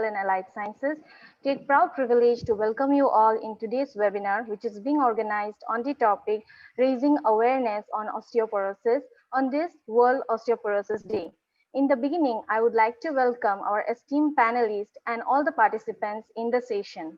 and Allied Sciences, take proud privilege to welcome you all in today's webinar, which is being organized on the topic Raising Awareness on Osteoporosis on this World Osteoporosis Day. In the beginning, I would like to welcome our esteemed panelists and all the participants in the session.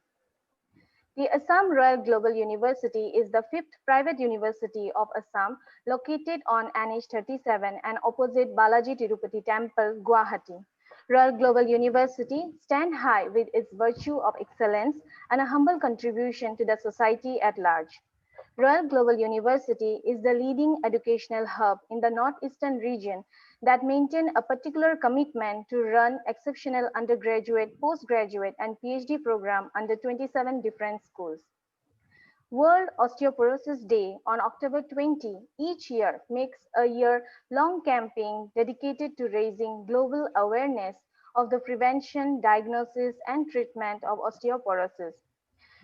The Assam Royal Global University is the fifth private university of Assam, located on NH 37 and opposite Balaji Tirupati Temple, Guwahati. Royal Global University stands high with its virtue of excellence and a humble contribution to the society at large. Royal Global University is the leading educational hub in the northeastern region that maintain a particular commitment to run exceptional undergraduate, postgraduate, and PhD program under 27 different schools. World Osteoporosis Day on October 20 each year makes a year-long campaign dedicated to raising global awareness of the prevention, diagnosis, and treatment of osteoporosis.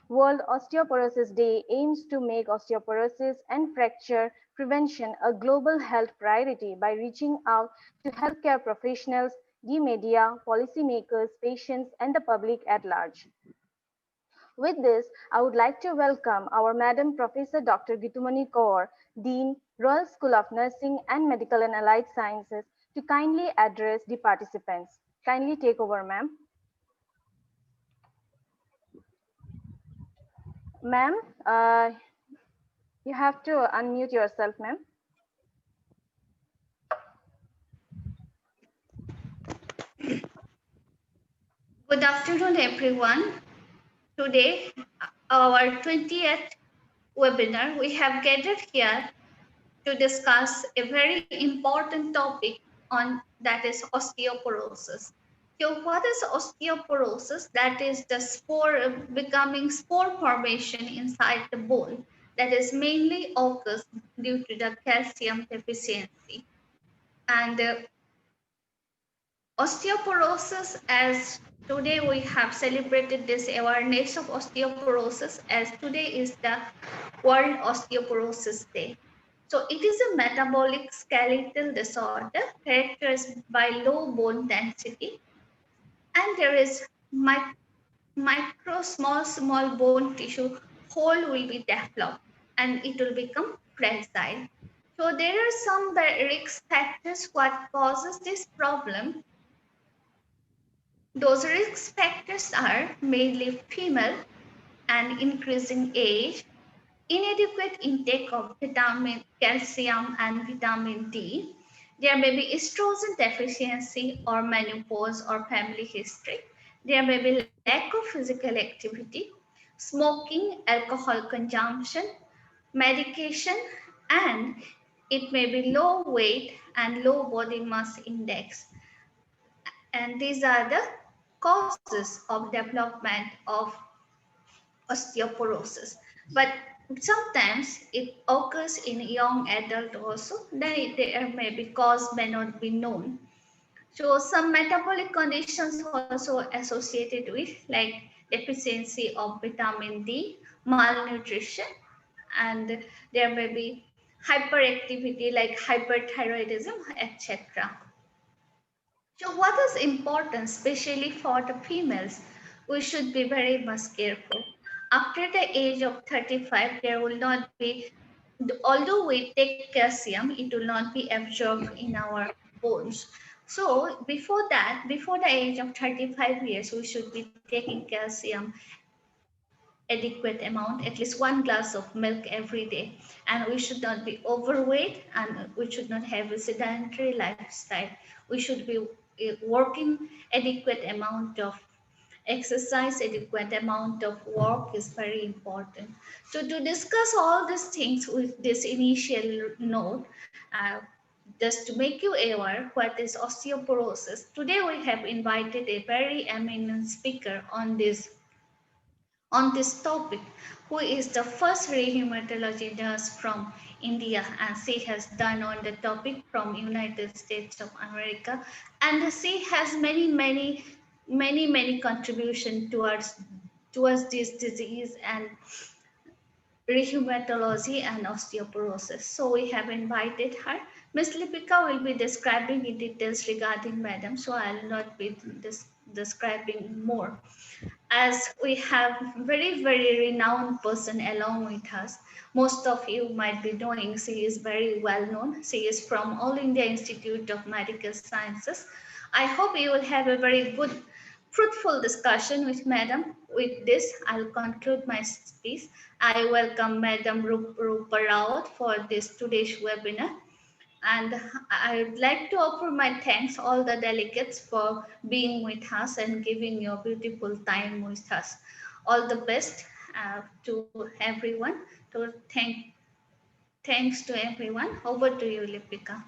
World Osteoporosis Day aims to make osteoporosis and fracture prevention a global health priority by reaching out to healthcare professionals, the media, policymakers, patients, and the public at large. With this, I would like to welcome our Madam Professor Dr. Gitumani Kaur, Dean, Royal School of Nursing and Medical and Allied Sciences, to kindly address the participants. Kindly take over, ma'am. Ma'am, you have to unmute yourself, ma'am. Good afternoon, everyone. Today, our 20th webinar, we have gathered here to discuss a very important topic on that is osteoporosis. So what is osteoporosis? That is the becoming spore formation inside the bone that is mainly occurs due to the calcium deficiency. And osteoporosis, as today we have celebrated this awareness of osteoporosis, as today is the World Osteoporosis Day. So it is a metabolic skeletal disorder characterized by low bone density, and there is small bone tissue hole will be developed and it will become fragile. So there are some risk factors what causes this problem. Those risk factors are mainly female and increasing age, inadequate intake of vitamin, calcium, and vitamin D. There may be estrogen deficiency or menopause or family history. There may be lack of physical activity, smoking, alcohol consumption, medication, and it may be low weight and low body mass index. And these are the causes of development of osteoporosis. But sometimes it occurs in young adult also. Then there may be cause may not be known. So some metabolic conditions also associated with like deficiency of vitamin D, malnutrition, and there may be hyperactivity like hyperthyroidism, etc. So what is important, especially for the females? We should be very much careful. After the age of 35, there will not be, although we take calcium, it will not be absorbed in our bones. So before that, before the age of 35 years, we should be taking calcium adequate amount, at least 1 glass of milk every day. And we should not be overweight and we should not have a sedentary lifestyle. We should be working adequate amount of exercise, adequate amount of work is very important. So to discuss all these things with this initial note, just to make you aware what is osteoporosis, today we have invited a very eminent speaker on this topic, who is the first rheumatology nurse from India, and she has done on the topic from United States of America, and she has many contribution towards this disease and rheumatology and osteoporosis. So we have invited her. Ms. Lipika will be describing in details regarding madam, so I will not be describing more, as we have very renowned person along with us. Most of you might be knowing she is very well known. She is from All India Institute of Medical Sciences. I hope you will have a very good fruitful discussion with madam. With this I'll conclude my speech. I welcome Madam Rupa Rawat for this today's webinar, and I would like to offer my thanks all the delegates for being with us and giving your beautiful time with us. All the best to everyone. Thanks to everyone. Over to you, Lipika.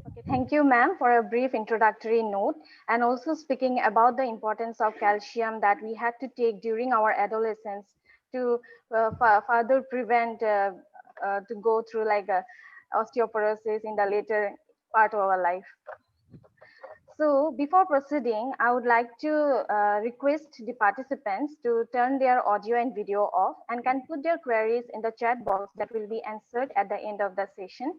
Okay, thank you, ma'am, for a brief introductory note and also speaking about the importance of calcium that we had to take during our adolescence to further prevent to go through like osteoporosis in the later part of our life. So before proceeding, I would like to request the participants to turn their audio and video off and can put their queries in the chat box that will be answered at the end of the session.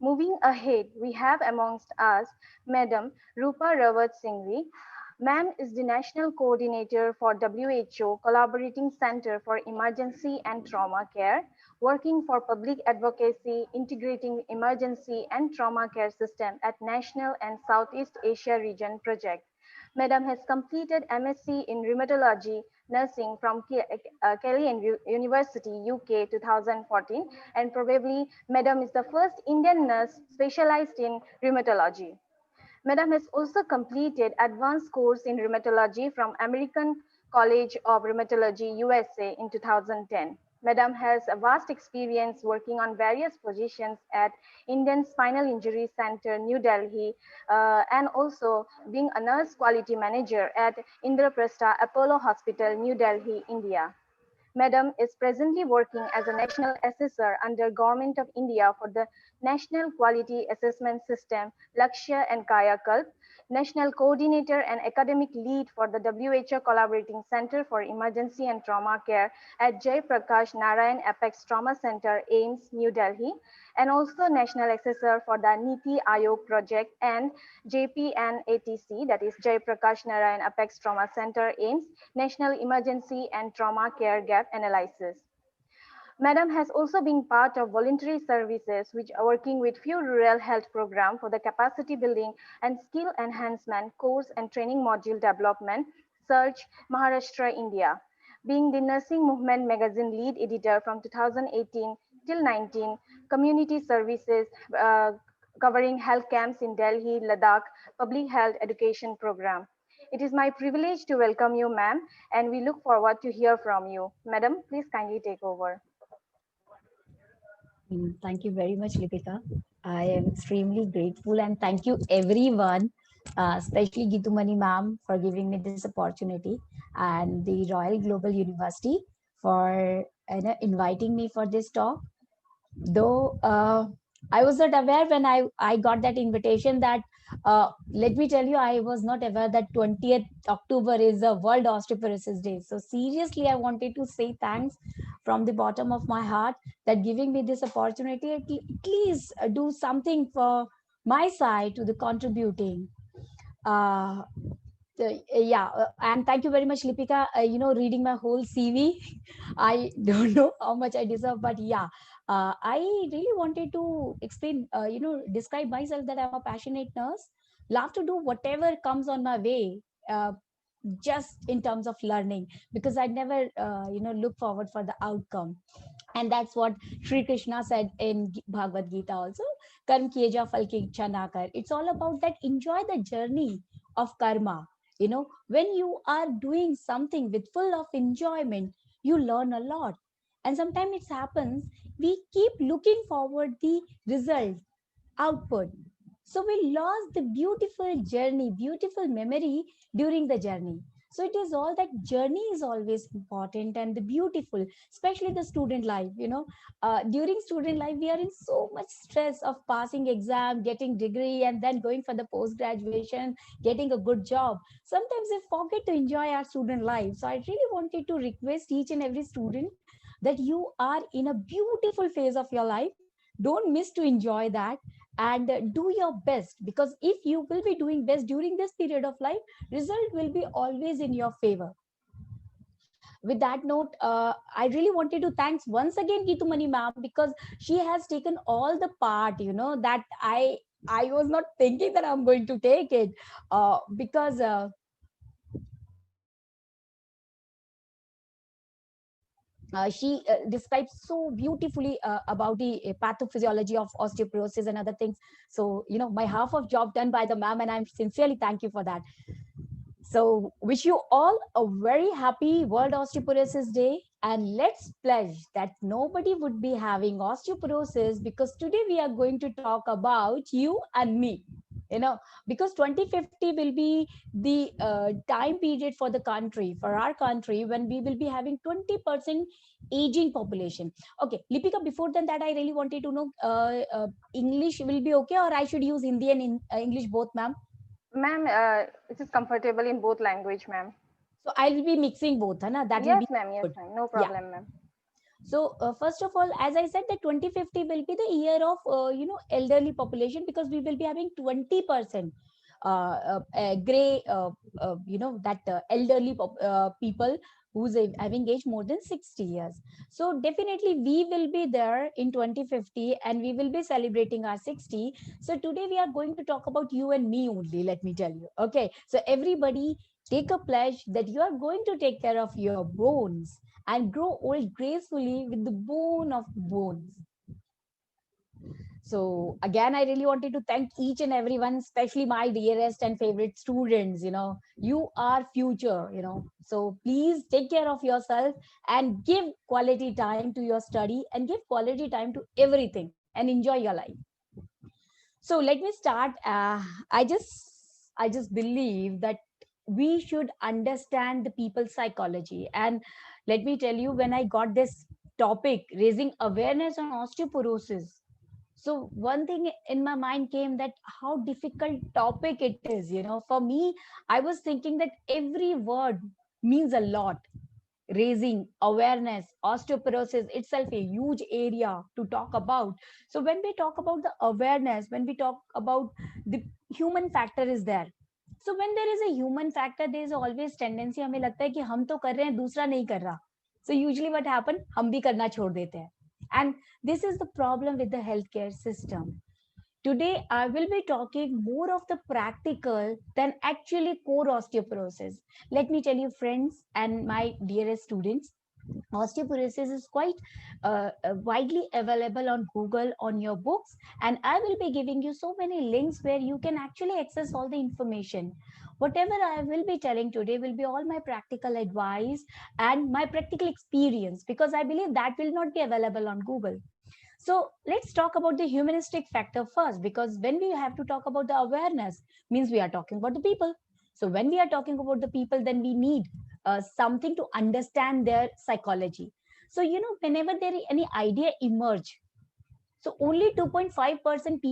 Moving ahead, we have amongst us Madam Rupa Rawat Singhvi. Ma'am is the National Coordinator for WHO Collaborating Center for Emergency and Trauma Care, working for public advocacy, integrating emergency and trauma care system at National and Southeast Asia Region Project. Madam has completed MSc in Rheumatology Nursing from Kelly University, UK 2014, and probably Madam is the first Indian nurse specialized in rheumatology. Madam has also completed advanced course in rheumatology from American College of Rheumatology, USA in 2010. Madam has a vast experience working on various positions at Indian Spinal Injury Center, New Delhi, and also being a nurse quality manager at Indraprastha Apollo Hospital, New Delhi, India. Madam is presently working as a national assessor under Government of India for the National Quality Assessment System, Lakshya and Kayakalp, National Coordinator and Academic Lead for the WHO Collaborating Center for Emergency and Trauma Care at Jai Prakash Narayan Apex Trauma Center, AIIMS, New Delhi, and also National Assessor for the Niti Aayog project and JPNATC, that is Jai Prakash Narayan Apex Trauma Center, AIIMS, National Emergency and Trauma Care Gap Analysis. Madam has also been part of voluntary services which are working with few rural health program for the capacity building and skill enhancement course and training module development, Search, Maharashtra, India. Being the Nursing Movement magazine lead editor from 2018 till 19, community services covering health camps in Delhi, Ladakh, public health education program. It is my privilege to welcome you, ma'am, and we look forward to hear from you. Madam, please kindly take over. Thank you very much, Lipika. I am extremely grateful and thank you everyone, especially Gitumani ma'am for giving me this opportunity and the Royal Global University for inviting me for this talk. Though I was not aware when I got that invitation that let me tell you, I was not aware that 20th October is a World Osteoporosis Day. So seriously, I wanted to say thanks from the bottom of my heart that giving me this opportunity, at least do something for my side to the contributing. Yeah, and thank you very much, Lipika. Reading my whole CV, I don't know how much I deserve, but yeah, I really wanted to explain, describe myself that I'm a passionate nurse, love to do whatever comes on my way. Just in terms of learning, because I never look forward for the outcome, and that's what Sri Krishna said in Bhagavad Gita also. Karm kiye fal ki ichha na kar. It's all about that enjoy the journey of karma. When you are doing something with full of enjoyment, you learn a lot. And sometimes it happens we keep looking forward the result, output, so we lost the beautiful journey, beautiful memory during the journey. So it is all that journey is always important and the beautiful, especially the student life. During student life we are in so much stress of passing exam, getting degree, and then going for the post graduation, getting a good job. Sometimes we forget to enjoy our student life. So I really wanted to request each and every student that you are in a beautiful phase of your life. don't miss to enjoy that, and do your best, because if you will be doing best during this period of life, result will be always in your favor. With that note, I really wanted to thanks once again Geetumani ma'am, because she has taken all the part, that I was not thinking that I'm going to take it, because she describes so beautifully about the pathophysiology of osteoporosis and other things. So, my half of job done by the ma'am, and I'm sincerely thank you for that. So, wish you all a very happy World Osteoporosis Day. And let's pledge that nobody would be having osteoporosis, because today we are going to talk about you and me. Because 2050 will be the time period for the country, for our country, when we will be having 20% aging population. Okay, Lipika, before than that, I really wanted to know English will be okay, or I should use Hindi and English both, ma'am? Ma'am, it is comfortable in both language, ma'am. So I'll be mixing both, है ना? That will Yes, be ma'am. Yes, good. ma'am. No Yeah. problem, ma'am. So first of all, as I said, the 2050 will be the year of elderly population, because we will be having 20% gray, that elderly people who's having age more than 60 years. So definitely we will be there in 2050, and we will be celebrating our 60. So today we are going to talk about you and me only, let me tell you. Okay, so everybody take a pledge that you are going to take care of your bones and grow old gracefully with the bone of bones. So again, I really wanted to thank each and everyone, especially my dearest and favorite students. You are future, so please take care of yourself and give quality time to your study, and give quality time to everything, and enjoy your life. So let me start. I just believe that we should understand the people's psychology. And let me tell you, when I got this topic, raising awareness on osteoporosis, so one thing in my mind came, that how difficult topic it is. For me, I was thinking that every word means a lot. Raising awareness, osteoporosis itself a huge area to talk about. So when we talk about the awareness, when we talk about the human factor is there. So when there is a human factor, there is always tendency, हमें लगता है कि हम तो कर रहे हैं, दूसरा नहीं कर रहा. So usually what happen, हम भी करना छोड़ देते हैं. And this is the problem with the healthcare system. Today, I will be talking more of the practical than actually core osteoporosis. Let me tell you, friends and my dearest students, osteoporosis is quite widely available on Google, on your books, and I will be giving you so many links where you can actually access all the information. Whatever I will be telling today will be all my practical advice and my practical experience, because I believe that will not be available on Google. So let's talk about the humanistic factor first, because when we have to talk about the awareness, means we are talking about the people. So when we are talking about the people, then we need something to understand their psychology. So, whenever there is any idea emerge, so only 2.5%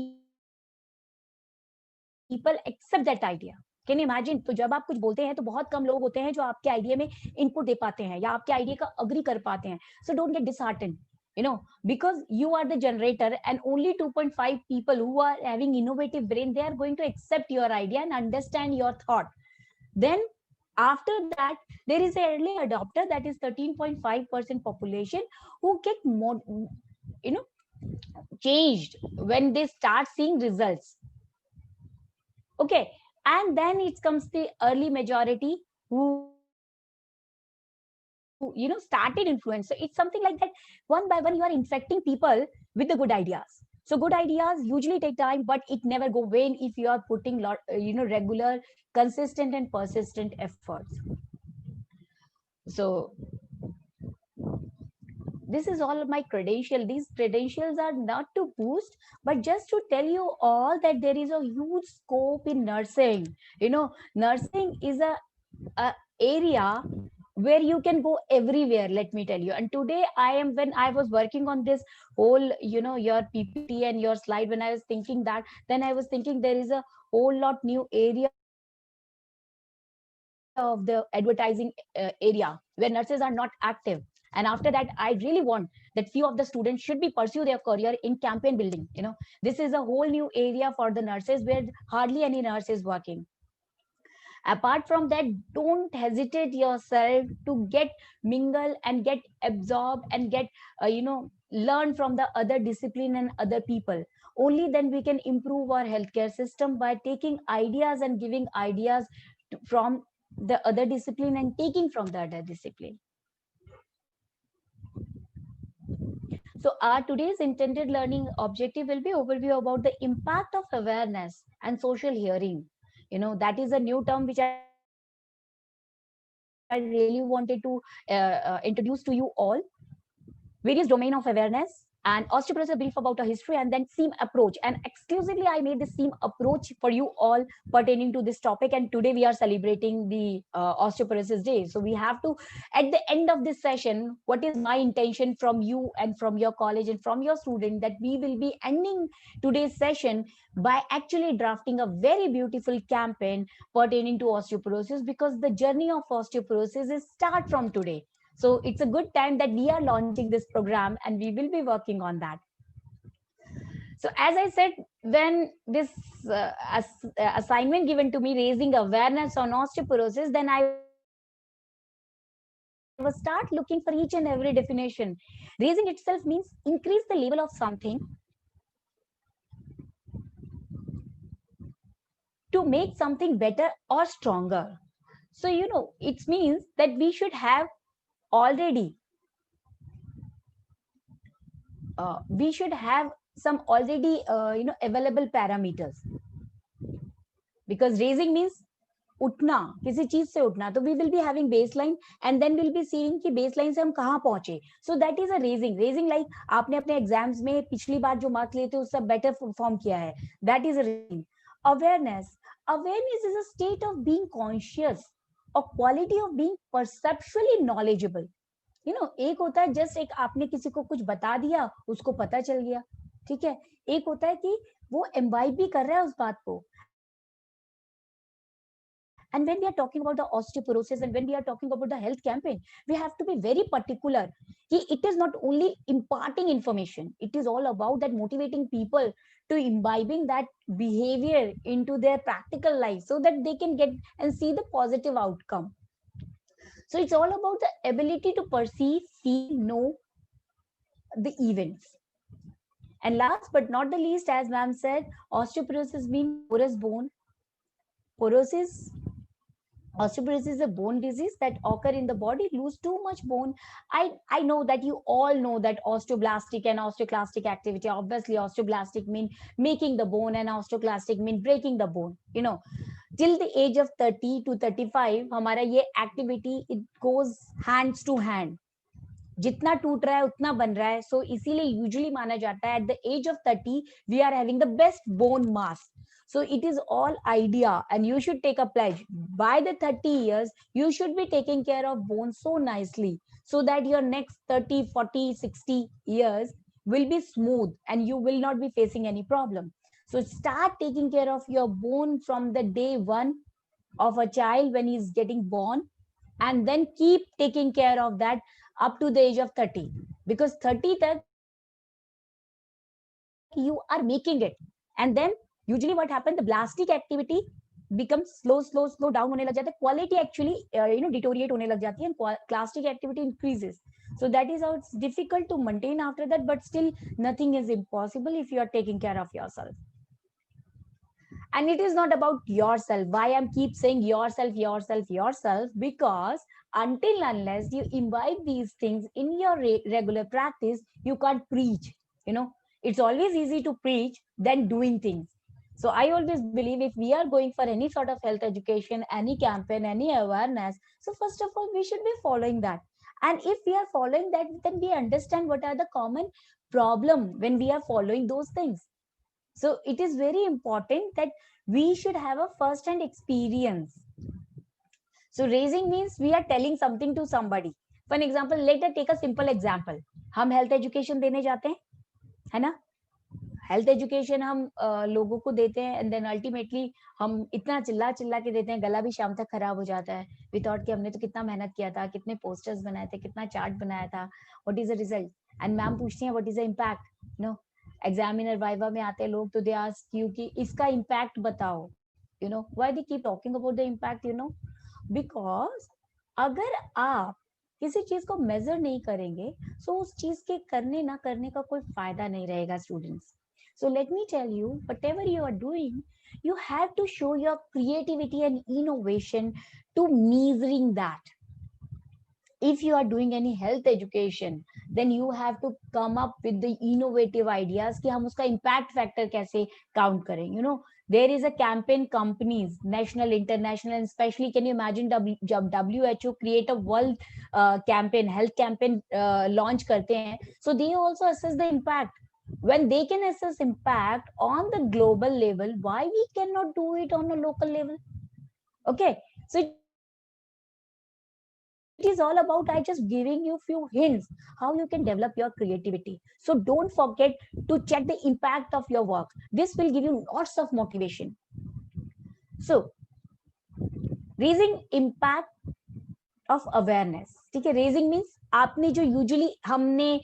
people accept that idea. Can you imagine? तो जब आप कुछ बोलते हैं, तो बहुत कम लोग होते हैं जो आपके आइडिया में इनपुट दे पाते हैं, या आपके आइडिया का अग्री कर पाते हैं. So don't get disheartened, because you are the generator, and only 2.5 people who are having innovative brain, they are going to accept your idea and understand your thought. Then after that, there is an early adopter, that is 13.5% population, who get more, you know changed when they start seeing results. Okay, and then it comes the early majority who started influence. So it's something like that. One by one, you are infecting people with the good ideas. So good ideas usually take time, but it never go vain if you are putting regular, consistent and persistent efforts. So this is all my credential. These credentials are not to boost, but just to tell you all that there is a huge scope in nursing. Nursing is a area where you can go everywhere, let me tell you. And today when I was working on this whole, your PPT and your slide, when I was thinking that, then I was thinking there is a whole lot new area of the advertising area where nurses are not active. And after that, I really want that few of the students should be pursue their career in campaign building. This is a whole new area for the nurses where hardly any nurse is working. Apart from that, don't hesitate yourself to get mingle and get absorbed and get learn from the other discipline and other people. Only then we can improve our healthcare system, by taking ideas and giving ideas from the other discipline and taking from the other discipline. So our today's intended learning objective will be overview about the impact of awareness and social hearing. That is a new term which I really wanted to introduce to you all. Various domain of awareness, and osteoporosis, a brief about a history, and then SEAM approach. And exclusively I made this SEAM approach for you all pertaining to this topic. And today we are celebrating the osteoporosis day. So we have to, at the end of this session, what is my intention from you and from your college and from your student, that we will be ending today's session by actually drafting a very beautiful campaign pertaining to osteoporosis, because the journey of osteoporosis is start from today. So it's a good time that we are launching this program, and we will be working on that. So as I said, when this assignment given to me, raising awareness on osteoporosis, then I was start looking for each and every definition. Raising itself means increase the level of something to make something better or stronger. So, it means that we should have already some already available parameters, because raising means उठना, किसी चीज से उठना. तो we will be having baseline, and then we'll be seeing कि baseline से हम कहाँ पहुंचे. So that is a raising like आपने अपने एग्जाम्स में पिछली बार जो मार्क्स लिए थे उससे बेटर परफॉर्म किया है. That is a raising. Awareness is a state of being conscious, a quality of being perceptually knowledgeable. एक होता है जस्ट एक आपने किसी को कुछ बता दिया, उसको पता चल गया, ठीक है. एक होता है कि वो एम्बाइब भी कर रहा है उस बात को. And when we are talking about the osteoporosis and when we are talking about the health campaign, we have to be very particular. It is not only imparting information, it is all about that motivating people to imbibing that behavior into their practical life so that they can get and see the positive outcome. So it's all about the ability to perceive, feel, know the events. And last but not the least, as ma'am said, osteoporosis means porous bone. Osteoporosis is a bone disease that occur in the body, lose too much bone. I know that you all know that osteoblastic and osteoclastic activity. Obviously, osteoblastic mean making the bone and osteoclastic mean breaking the bone. Till the age of 30 to 35, हमारा ये activity, it goes hands to hand. जितना टूट रहा है उतना बन रहा है. So इसीलिए usually माना जाता है at the age of 30 we are having the best bone mass. So it is all idea, and you should take a pledge. By the 30 years, you should be taking care of bones so nicely so that your next 30, 40, 60 years will be smooth and you will not be facing any problem. So start taking care of your bone from the day one of a child when he's getting born, and then keep taking care of that up to the age of 30, because 30 tak you are making it. And then usually what happens, the blastic activity becomes slow down होने लग जाता है. Quality actually deteriorate होने लग जाती है, and clastic activity increases. So that is how it's difficult to maintain after that, but still nothing is impossible if you are taking care of yourself. And it is not about yourself. Why I'm keep saying yourself, because until unless you imbibe these things in your regular practice, you can't preach. It's always easy to preach than doing things. So I always believe if we are going for any sort of health education, any campaign, any awareness, so first of all, we should be following that. And if we are following that, then we understand what are the common problem when we are following those things. So it is very important that we should have a first-hand experience. So raising means we are telling something to somebody. For an example, let us take a simple example. हम health education देने जाते हैं, है ना? Health education हम लोगों को देते हैं, एंड देन अल्टीमेटली हम इतना चिल्ला के देते हैं, गला भी शाम तक खराब हो जाता है. वी थॉट कि हमने तो कितना मेहनत किया था, कितने पोस्टर्स बनाए थे, कितना चार्ट बनाया था, what is the result. And ma'am पूछती हैं what is the impact, no examiner viva में आते हैं लोग तो दे आस्क यू कि इसका इम्पैक्ट बताओ, you know why they keep talking about the impact, you know because अगर आप किसी चीज को मेजर नहीं करेंगे तो उस चीज के करने ना करने का कोई फायदा नहीं रहेगा students. So let me tell you, whatever you are doing, you have to show your creativity and innovation to measuring that. If you are doing any health education, then you have to come up with the innovative ideas कि हम उसका impact factor कैसे count करें. You know, there is a campaign companies, national, international, and especially, can you imagine जब WHO create a world campaign, health campaign launch करते हैं, so they also assess the impact. When they can assess impact on the global level, why we cannot do it on a local level? Okay, so it is all about I just giving you few hints how you can develop your creativity. So don't forget to check the impact of your work. This will give you lots of motivation. So raising impact of awareness. ठीक है, raising means आपने जो usually हमने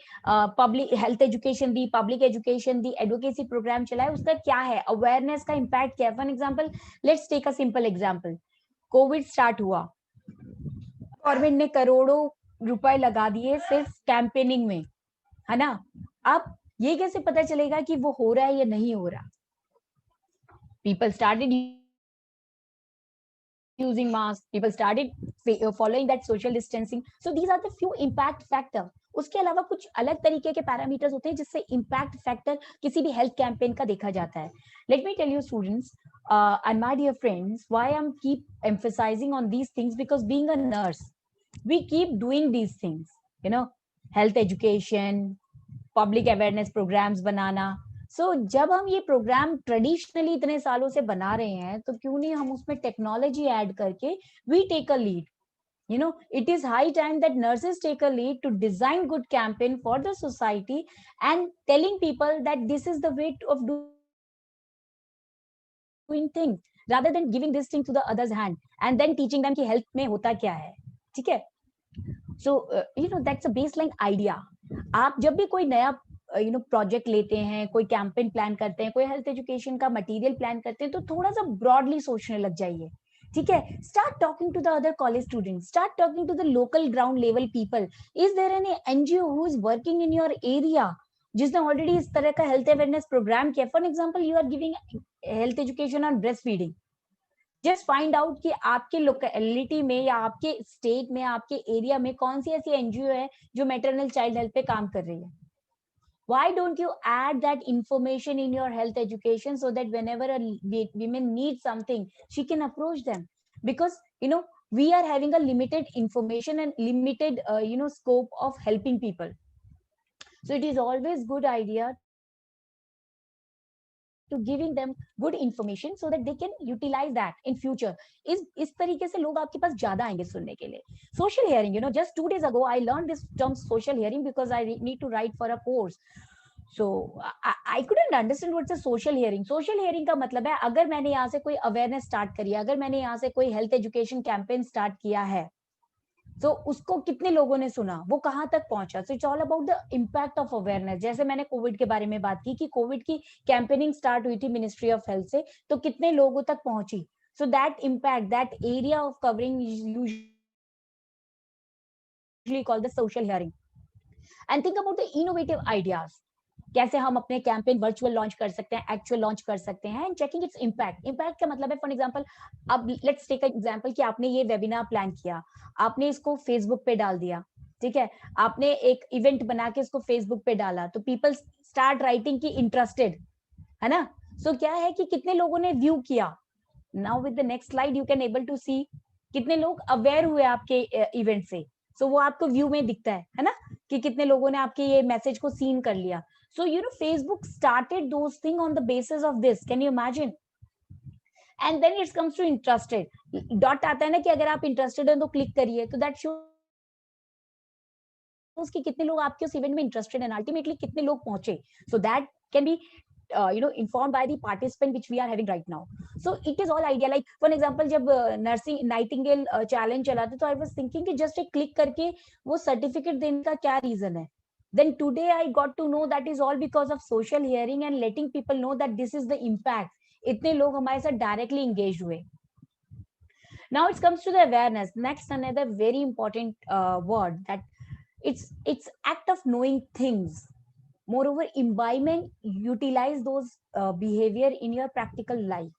public health education दी, public education दी, advocacy program चलाए, उसका क्या है, अवेयरनेस का इम्पैक्ट क्या है. For example, let's take a simple example. Covid start हुआ, गवर्नमेंट ने करोड़ों रुपए लगा दिए सिर्फ कैंपेनिंग में, है ना. अब ये कैसे पता चलेगा कि वो हो रहा है या नहीं हो रहा. People started using masks, people started following that social distancing. So these are the few impact factor. उसके अलावा कुछ अलग तरीके के पैरामीटर्स होते हैं जिससे इम्पैक्ट फैक्टर किसी भी हेल्थ कैंपेन का देखा जाता है. Let me tell you students and my dear friends, why I'm keep emphasizing on these things, because being a nurse, we keep doing these things, you know, health education, public awareness programs बनाना. सो जब हम ये programme traditionally इतने सालों से बना रहे हैं, तो क्यों नहीं हम उसमें टेक्नोलॉजी ऐड करके we take a lead. You know, it is high time that nurses take a lead to design good campaign for the society and telling people that this is the way of doing things, rather than giving this thing to the other's hand and then teaching them कि health में होता क्या है. ठीक है. So you know, that's a baseline idea. आप जब भी कोई नया प्रोजेक्ट लेते हैं, कोई कैंपेन प्लान करते हैं, कोई हेल्थ एजुकेशन का मटेरियल प्लान करते हैं, तो थोड़ा सा ब्रॉडली सोचने लग जाइए. ठीक है. Start talking to the other college students, start talking to the local ground level people. Is there any NGO who is working in your area जिसने ऑलरेडी इस तरह का हेल्थ अवेयरनेस प्रोग्राम किया. For example, you are giving health education on breastfeeding. Just find out कि आपके locality में या आपके स्टेट में, आपके एरिया में कौन सी ऐसी एनजीओ है जो मैटरनल चाइल्ड हेल्थ पे काम कर रही है. Why don't you add that information in your health education so that whenever a woman needs something, she can approach them? Because you know, we are having a limited information and limited scope of helping people. So it is always good idea to giving them good information so that they can utilize that in future. इस तरीके से लोग आपके पास ज्यादा आएंगे सुनने के लिए. Social hearing, you know, just 2 days ago I learned this term social hearing because I need to write for a course. So I couldn't understand what's a social hearing. Social hearing का मतलब है, अगर मैंने यहाँ से कोई awareness start करी, अगर मैंने यहाँ से कोई हेल्थ एजुकेशन कैंपेन स्टार्ट किया है, तो उसको कितने लोगों ने सुना, वो कहाँ तक पहुंचा. So it's all about the impact of awareness. जैसे मैंने कोविड के बारे में बात की कि कोविड की कैंपेनिंग स्टार्ट हुई थी मिनिस्ट्री ऑफ हेल्थ से, तो कितने लोगों तक पहुंची. So that impact, that area of covering usually called the social hearing. And think about the innovative ideas. कैसे हम अपने कैंपेन वर्चुअल लॉन्च कर सकते हैं, एक्चुअल लॉन्च कर सकते हैं, and checking its impact. Impact का मतलब है, फॉर एग्जांपल, अब लेट्स टेक एग्जांपल कि आपने ये वेबिनार प्लान किया, आपने इसको फेसबुक पे डाल दिया. ठीक है. आपने एक इवेंट बना के इसको फेसबुक पे डाला, तो पीपल स्टार्ट राइटिंग की इंटरेस्टेड, है ना. सो क्या है कि कितने लोगों ने व्यू किया. Now with the next slide you can able to see कितने लोग अवेयर हुए आपके इवेंट से. सो वो आपको व्यू में दिखता है ना, कि कितने लोगों ने आपके ये मैसेज को सीन कर लिया. So, you know, Facebook started those things on the basis of this. Can you imagine? And then it comes to interested. Dot आता है ना कि अगर आप interested हैं तो click करिए. तो that shows कि कितने लोग आपके उस event में interested हैं. Ultimately कितने लोग पहुंचे. So that can be informed by the participant which we are having right now. So it is all idea. Like for example, जब nursing Nightingale challenge चला था, तो I was thinking कि just एक click करके वो certificate देने का क्या reason है. then today I got to know that is all because of social hearing and letting people know that this is the impact. इतने लोग हमारे साथ directly engaged हुए. Now it comes to the awareness. Next, another very important word, that it's act of knowing things. Moreover, imbibement, utilize those behavior in your practical life.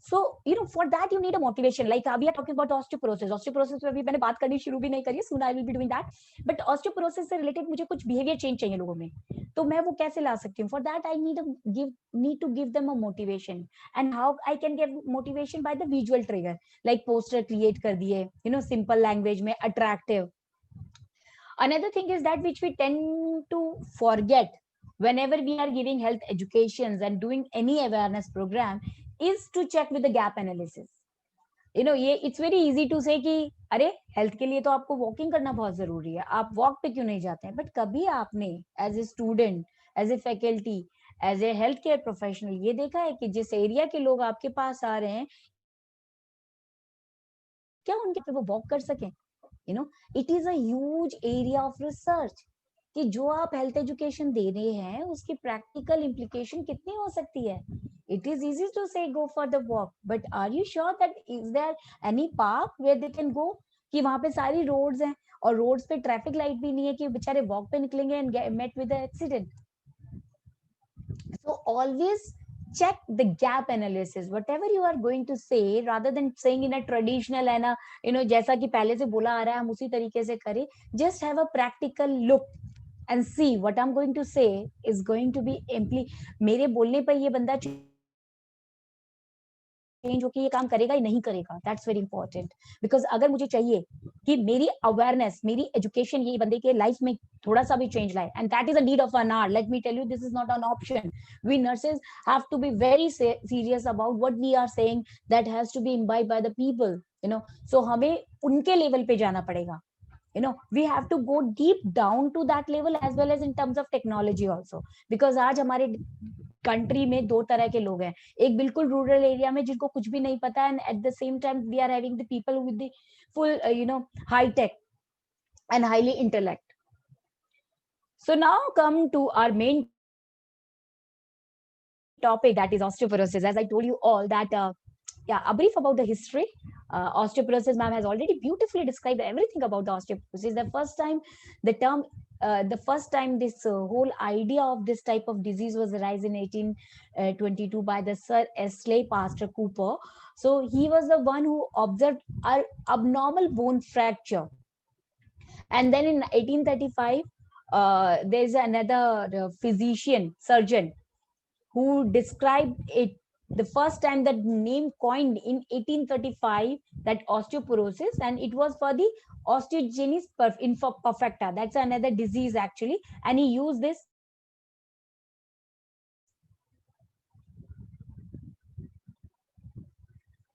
So for that you need a motivation. Like we are talking about osteoporosis पे अभी मैंने बात करनी शुरू भी नहीं करी है. Soon I will be doing that. But osteoporosis से related मुझे कुछ behavior change चाहिए लोगों में, तो मैं वो कैसे ला सकती हूँ? For that I need to give them a motivation. And how I can give motivation? By the visual trigger, like poster create कर दिए, simple language में, attractive. Another thing is that which we tend to forget whenever we are giving health educations and doing any awareness program is to check with the gap analysis. ये it's very easy to say कि अरे health के लिए तो आपको walking करना बहुत जरूरी है, आप वॉक पे क्यों नहीं जाते हैं? बट कभी आपने as a student, as a faculty, as a health care professional ये देखा है कि जिस एरिया के लोग आपके पास आ रहे हैं, क्या उनके पे वो वॉक कर सकें? It is a huge area of research कि जो आप हेल्थ एजुकेशन दे रहे हैं उसकी प्रैक्टिकल इम्प्लीकेशन कितनी हो सकती है. It is easy to say go for the walk, but are you sure that is there any park where they can go? कि वहां पे सारी रोड्स हैं और रोड्स पे ट्रैफिक लाइट भी नहीं है कि बेचारे वॉक पे निकलेंगे and met with an accident. So always check the gap analysis. Whatever you are going to say, rather than saying in a traditional and a जैसा कि पहले से बोला आ रहा है हम उसी तरीके से करें. Just have a practical look and see what I'm going to say is going to be मेरे बोलने पर ये बंदा चेंज होके ये काम करेगा या नहीं करेगा. That's very important. बिकॉज अगर मुझे चाहिए कि मेरी अवेयरनेस, मेरी एजुकेशन ये बंदे के लाइफ में थोड़ा सा भी चेंज लाए, and that is a need of an hour. Let me tell you, this is not an option. We nurses have to be very serious about what we are saying. That has to be imbibed by the people. So हमें उनके level पे जाना पड़ेगा. We have to go deep down to that level as well as in terms of technology also. Because आज हमारे country में दो तरह के लोग हैं. एक बिल्कुल रूरल एरिया में जिनको कुछ भी नहीं पता, and at the same time we are having the people with the full high tech and highly intellect. So now come to our main topic, that is osteoporosis. As I told you all that a brief about the history. Osteoporosis, ma'am has already beautifully described everything about the osteoporosis. The first time this whole idea of this type of disease was raised in 1822 by the Sir Esley Pasteur Cooper. So he was the one who observed an abnormal bone fracture. And then in 1835, there's another physician, surgeon, who described it. The first time that name coined in 1835, that osteoporosis, and it was for the osteogenesis imperfecta. That's another disease actually, and he used this.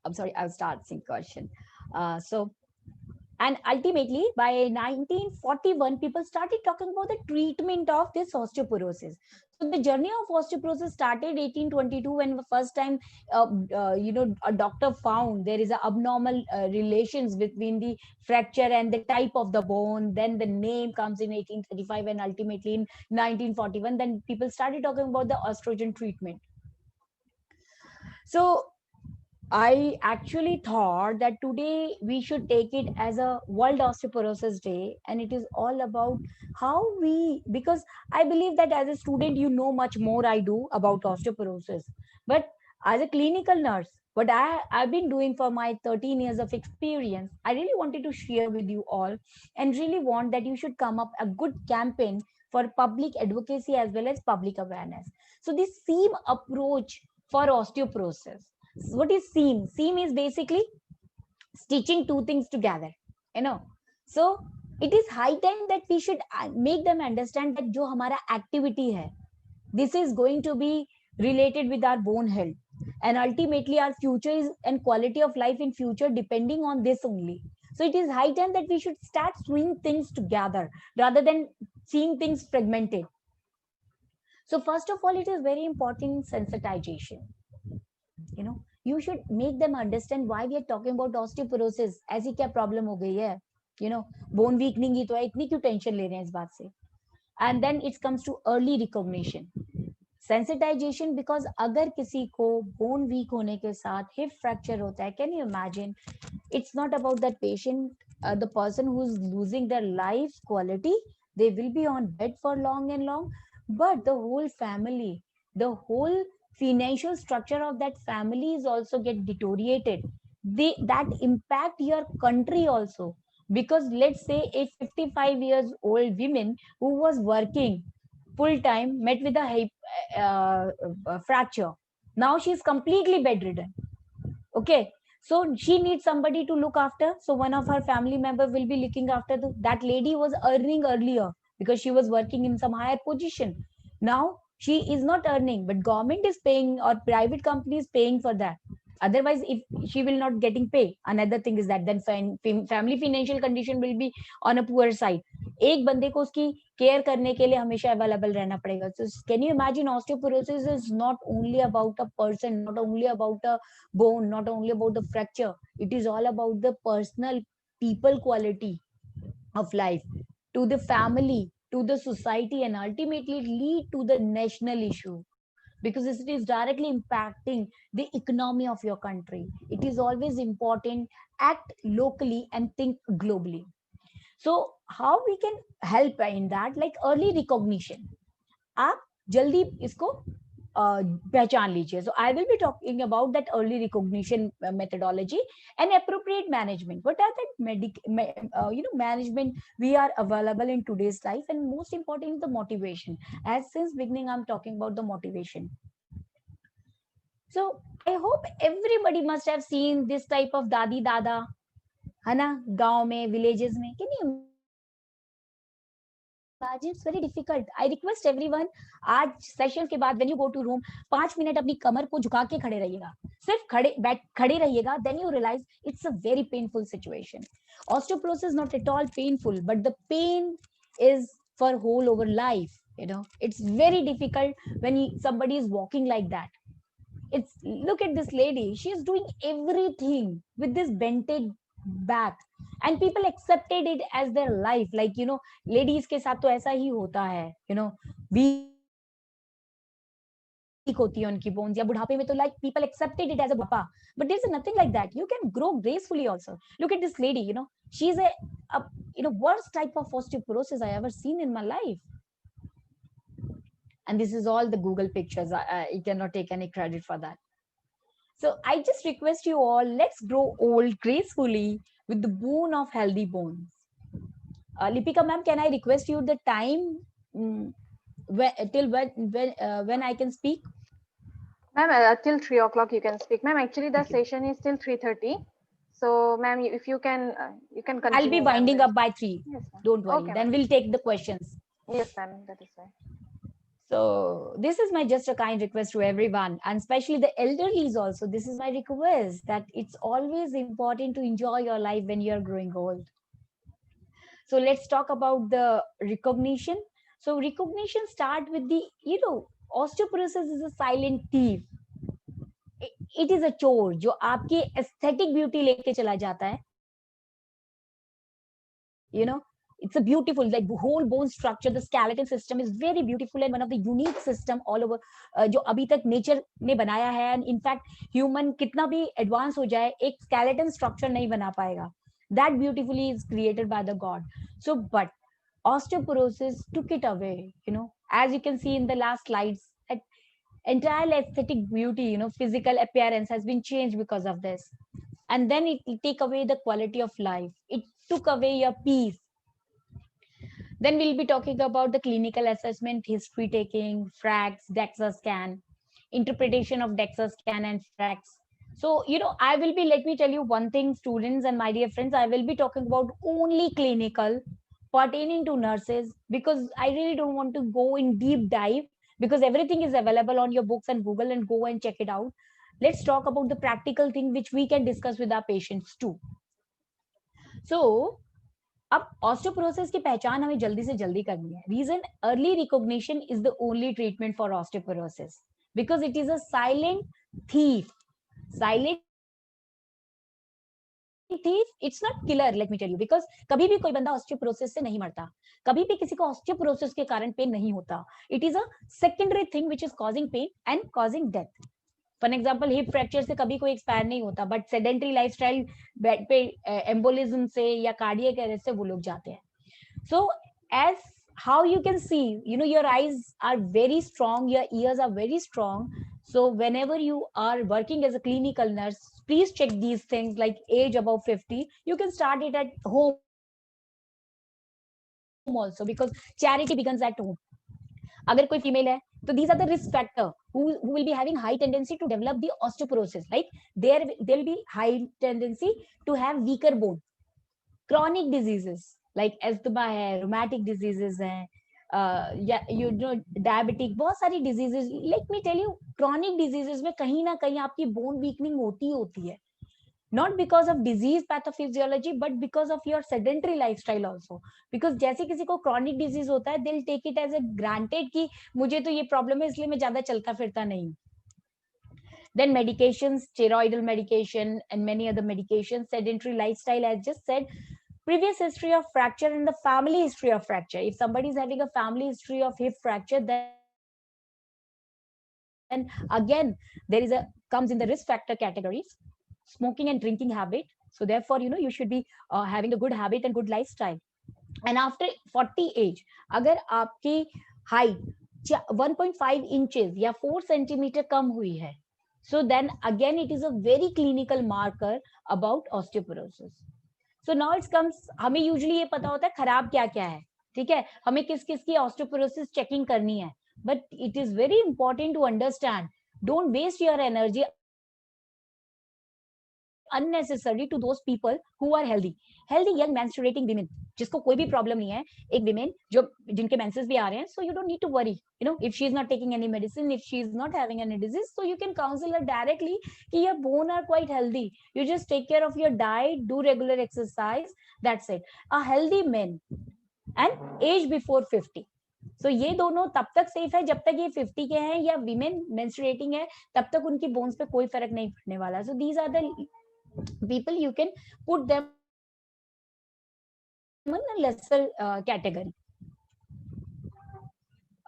I'm sorry, I'll start seeing question. And ultimately, by 1941, people started talking about the treatment of this osteoporosis. So the journey of osteoporosis started 1822 when the first time, a doctor found there is a abnormal relations between the fracture and the type of the bone. Then the name comes in 1835, and ultimately in 1941, then people started talking about the estrogen treatment. So I actually thought that today we should take it as a World Osteoporosis Day, and it is all about how because I believe that as a student, you know much more I do about osteoporosis. But as a clinical nurse, what I've been doing for my 13 years of experience, I really wanted to share with you all, and really want that you should come up a good campaign for public advocacy as well as public awareness. So this SEAM approach for osteoporosis. What is seam? Seam is basically stitching two things together, So it is high time that we should make them understand that जो हमारा activity है, this is going to be related with our bone health, and ultimately our future is and quality of life in future depending on this only. So it is high time that we should start seeing things together rather than seeing things fragmented. So first of all, it is very important sensitization. You should make them understand why we are talking about osteoporosis. ऐसी क्या problem हो गई है? Bone week नहीं तो है, इतनी क्यों टेंशन ले रहे हैं इस बात से. And then it comes to early recognition, sensitization. Because अगर किसी को बोन वीक होने के साथ हिप फ्रैक्चर होता है, can you imagine, it's not about that patient, the person who's losing their life quality, they will be on bed for long and long, but the whole family, the whole financial structure of that family is also get deteriorated. That impact your country also, because let's say a 55 years old woman who was working full time met with a hip fracture, now she's completely bedridden. Okay, so she needs somebody to look after, so one of her family member will be looking after that lady was earning earlier because she was working in some higher position. Now she is not earning, but government is paying or private company is paying for that. Otherwise, if she will not getting pay, another thing is that then family financial condition will be on a poor side. एक बंदे को उसकी care करने के लिए हमेशा available रहना पड़ेगा. So can you imagine, osteoporosis is not only about a person, not only about a bone, not only about the fracture, it is all about the personal people quality of life, to the family, to the society, and ultimately lead to the national issue, because it is directly impacting the economy of your country. It is always important, act locally and think globally. So how we can help in that, like early recognition, आप जल्दी इसको पहचान लीजिए. So I will be talking about that early recognition methodology and appropriate management. What are that management we are available in today's life, and most important is the motivation. As since beginning I'm talking about the motivation. So I hope everybody must have seen this type of दादी दादा, है ना, गांव में, villages में. Can you imagine? It's very difficult. I request everyone, आज session के बाद when you go to room 5 minute अपनी कमर को झुका के खड़े रहिएगा, सिर्फ खड़े रहिएगा. Then you realize it's a very painful situation. Osteoporosis is not at all painful, but the pain is for whole over life. It's very difficult when somebody is walking like that. It's, look at this lady, she's doing everything with this bented back, and people accepted it as their life. Like ladies के साथ तो ऐसा ही होता है, weak होती है उनकी bones, या बुढ़ापे में तो like people accepted it as a बुढ़ापा, but there's nothing like that. You can grow gracefully also. Look at this lady, she's a worst type of osteoporosis I ever seen in my life. And this is all the Google pictures. I cannot take any credit for that. So I just request you all, let's grow old gracefully with the boon of healthy bones. Lipika ma'am, can I request you the time till when I can speak? Ma'am, till 3 o'clock you can speak. Ma'am, actually the session is till 3:30. So ma'am, if you can continue. I'll be winding up by 3. Yes, don't worry. Okay, then we'll take the questions. Yes, ma'am, that is fine. So this is my just a kind request to everyone, and especially the elderlies also. This is my request, that it's always important to enjoy your life when you're growing old. So let's talk about the recognition. So recognition start with the, osteoporosis is a silent thief. It is a chore जो आपकी aesthetic beauty लेके चला जाता है. It's a beautiful, like the whole bone structure, the skeleton system is very beautiful and one of the unique system all over जो अभी तक nature ने बनाया है. And in fact human कितना भी advance हो जाए, एक skeleton structure नहीं बना पाएगा. That beautifully is created by the God. So but osteoporosis took it away. As you can see in the last slides, entire aesthetic beauty, physical appearance has been changed because of this. And then it take away the quality of life. It took away your peace. Then we'll be talking about the clinical assessment, history taking, FRAX, DEXA scan, interpretation of DEXA scan and FRAX. So, I will be, let me tell you one thing, students and my dear friends, I will be talking about only clinical pertaining to nurses, because I really don't want to go in deep dive, because everything is available on your books and Google, and go and check it out. Let's talk about the practical thing which we can discuss with our patients too. So, अब osteoporosis की पहचान हमें जल्दी से जल्दी करनी है. Reason, early recognition is the only treatment for osteoporosis, because it is a silent thief. Silent thief, it's not killer, let me tell you, because कभी भी कोई बंदा ऑस्टियोपोरोसिस से नहीं मरता, कभी भी किसी को ऑस्टियोपोरोसिस के कारण पेन नहीं होता. It is a secondary thing which is causing pain and causing death. For example hip fracture से कभी कोई एक्सपायर नहीं होता, बट सेडेंट्री लाइफस्टाइल, बेड पे एम्बोलिज्म से या कार्डियक अरेस्ट से वो लोग जाते हैं. So as how you can see, your eyes are very strong, your ears are very strong. So whenever you are working as a clinical nurse, please check these things like age above 50. You can start it at home also, because charity begins at home. अगर कोई female है, तो these are the risk factor who will be having high tendency to develop the osteoporosis. Like there will be high tendency to have weaker bone. Chronic diseases like asthma है, rheumatic diseases हैं, या diabetic, बहुत सारी diseases. Let me tell you, chronic diseases में कहीं ना कहीं आपकी बोन वीकनिंग होती है, not because of disease pathophysiology but because of your sedentary lifestyle also. because जैसे किसी को chronic disease होता है, they'll take it as a granted कि मुझे तो ये problem है इसलिए मैं ज्यादा चलता फिरता नहीं. Then medications, steroidal medication and many other medications, sedentary lifestyle, as just said, previous history of fracture and the family history of fracture. If somebody is having a family history of hip fracture, then again there is a comes in the risk factor categories, smoking and drinking habit. So therefore, you should be having a good habit and good lifestyle. And after 40 age, agar aapki height 1.5 inches या 4 centimeter कम हुई है, so then again it is a very clinical marker about osteoporosis. So now it comes, हमें usually ये पता होता है खराब क्या क्या है, ठीक है, हमें किस किस की osteoporosis checking करनी है, but it is very important to understand, don't waste your energy unnecessarily to those people who are healthy young menstruating women, जिसको कोई भी प्रॉब्लम नहीं है, एक women जो जिनके मेंसेस भी आ रहे हैं, so you don't need to worry, if she is not taking any medicine, if she is not having any disease, so you can counsel her directly कि your bone are quite healthy, you just take care of your diet, do regular exercise, that's it. A healthy man and age before 50, so ये दोनों तब तक safe है जब तक ये 50 के हैं या women menstruating है, तब तक उनकी बोन्स पे कोई फर्क नहीं पड़ने वाला. So these are the people you can put them in a lesser category.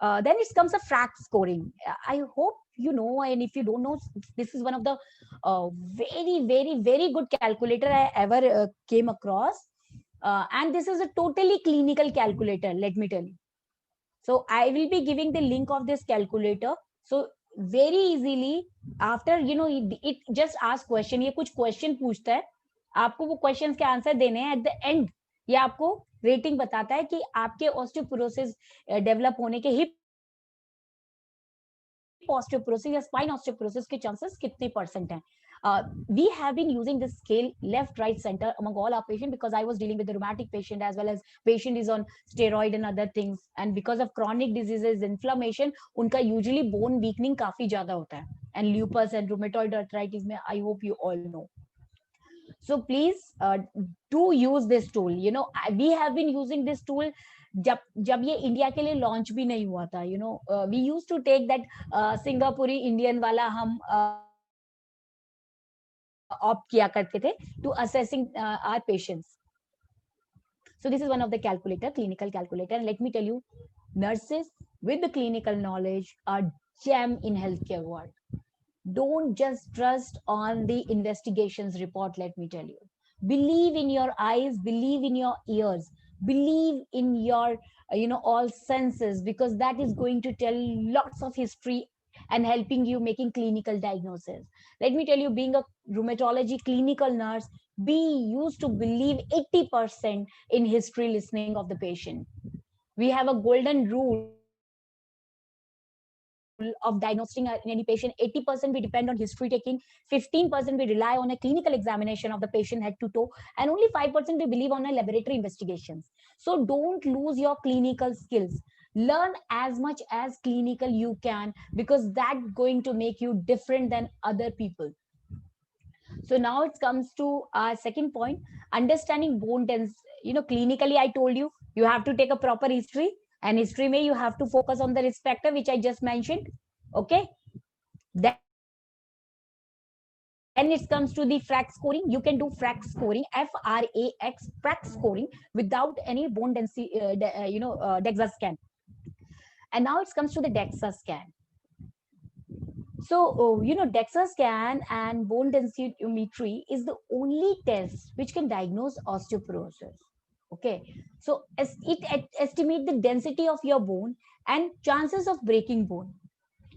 Then it comes a frac scoring. I hope you know, and if you don't know, this is one of the very, very, very good calculator I ever came across. And this is a totally clinical calculator, let me tell you. So I will be giving the link of this calculator. So very easily after, it just ask question, ये कुछ question पूछता है, आपको वो questions के answer देने हैं. At the end ये आपको रेटिंग बताता है कि आपके ऑस्टियोपोरोसिस डेवलप होने के, हिप ऑस्टियोपोरोसिस या स्पाइन ऑस्टियोपोरोसिस के चांसेस कितने परसेंट हैं. We have been using this scale left, right, center among all our patients, because I was dealing with the rheumatic patient as well as patient is on steroid and other things, and because of chronic diseases, inflammation, उनका usually bone weakening काफी ज्यादा होता है, and lupus and rheumatoid arthritis में I hope you all know. So please do use this tool. We have been using this tool जब ये India के लिए लॉन्च भी नहीं हुआ था. We used to take that सिंगापुरी इंडियन वाला हम ऑप्ट किया करते थे to assessing our patients. So this is one of the clinical calculator, and let me tell you, nurses with the clinical knowledge are gem in healthcare world. Don't just trust on the investigations report, let me tell you. Believe in your eyes, believe in your ears, believe in your all senses, because that is going to tell lots of history and helping you making clinical diagnosis. Let me tell you, being a rheumatology clinical nurse, be used to believe 80% in history listening of the patient. We have a golden rule of diagnosing any patient. 80% we depend on history taking, 15% we rely on a clinical examination of the patient head to toe, and only 5% we believe on a laboratory investigations. So don't lose your clinical skills. Learn as much as clinical you can, because that's going to make you different than other people. So now it comes to our second point, understanding bone density. Clinically, I told you, you have to take a proper history, and history may you have to focus on the risk factor, which I just mentioned. Okay. Then When it comes to the FRAX scoring, you can do FRAX scoring, FRAX, FRAX scoring without any bone density, DEXA scan. And now it comes to the DEXA scan. So, DEXA scan and bone densitometry is the only test which can diagnose osteoporosis. Okay, so it estimates the density of your bone and chances of breaking bone.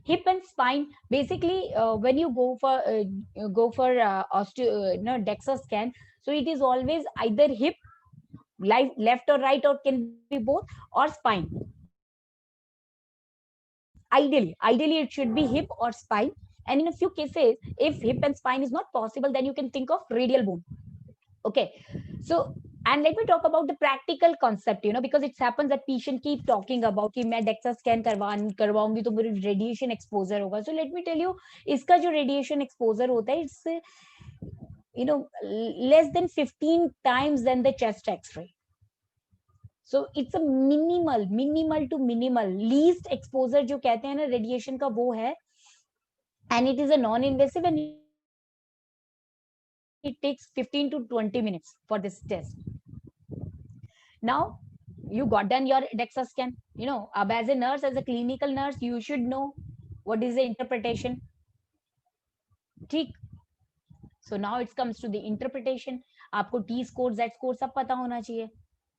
Hip and spine, basically, when you go for DEXA scan, so it is always either hip, left or right, or can be both, or spine. Ideally it should be hip or spine. And in a few cases, if hip and spine is not possible, then you can think of radial bone. Okay, so and let me talk about the practical concept, because it happens that patient keep talking about कि मैं DEXA scan करवाऊंगी तो मेरे radiation exposure होगा. So let me tell you, इसका जो radiation exposure होता है, it's less than 15 times than the chest X-ray. So it's a minimal to minimal least exposure जो कहते हैं ना radiation का, वो है, and it is a non-invasive and it takes 15 to 20 minutes for this test. Now you got done your DEXA scan, as a nurse, as a clinical nurse, you should know what is the interpretation. ठीक. So now it comes to the interpretation. आपको T score, Z score सब पता होना चाहिए.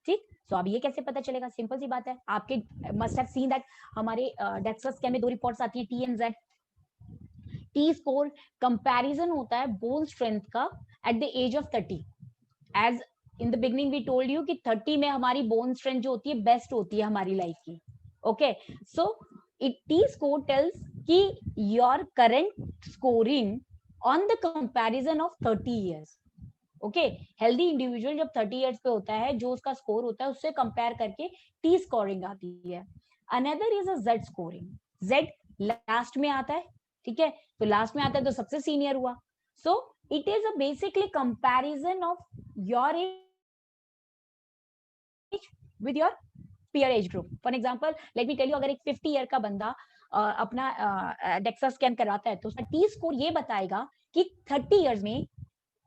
ठीक. So अब ये कैसे पता चलेगा? सिंपल सी बात है. आपके must have seen that हमारे DEXA scan में दो रिपोर्ट्स आती है, T and Z. T score comparison होता है bone strength का at the age of 30. As in the beginning we told you कि 30 में हमारी bone strength जो होती है best होती है हमारी life की. Okay, so T score tells कि your current scoring on the comparison of 30 years. Okay, healthy individual जब 30 years पे होता है, जो उसका score होता है उससे compare करके T scoring आती है. Another is a Z scoring. Z last में आता है, ठीक है, तो last में आता है तो सबसे senior हुआ. So it is a basically comparison of your age with your peer age group. For example, let me tell you, अगर एक 50 year का बंदा अपना DEXA scan करवाता है तो उसका T score ये बताएगा कि 30 years में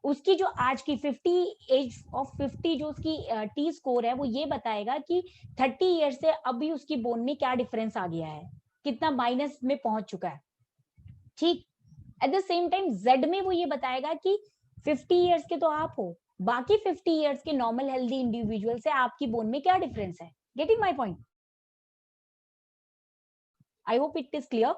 उसकी जो आज की 50 जो उसकी T score है, वो ये बताएगा कि 30 years से अभी उसकी बोन में क्या डिफरेंस आ गया है, कितना माइनस में पहुंच चुका है. ठीक. Eight the same time Z में वो ये बताएगा कि 50 years के तो आप हो, बाकी 50 years के नॉर्मल हेल्दी इंडिविजुअल से आपकी बोन में क्या डिफरेंस है. Getting my point? I hope it is clear.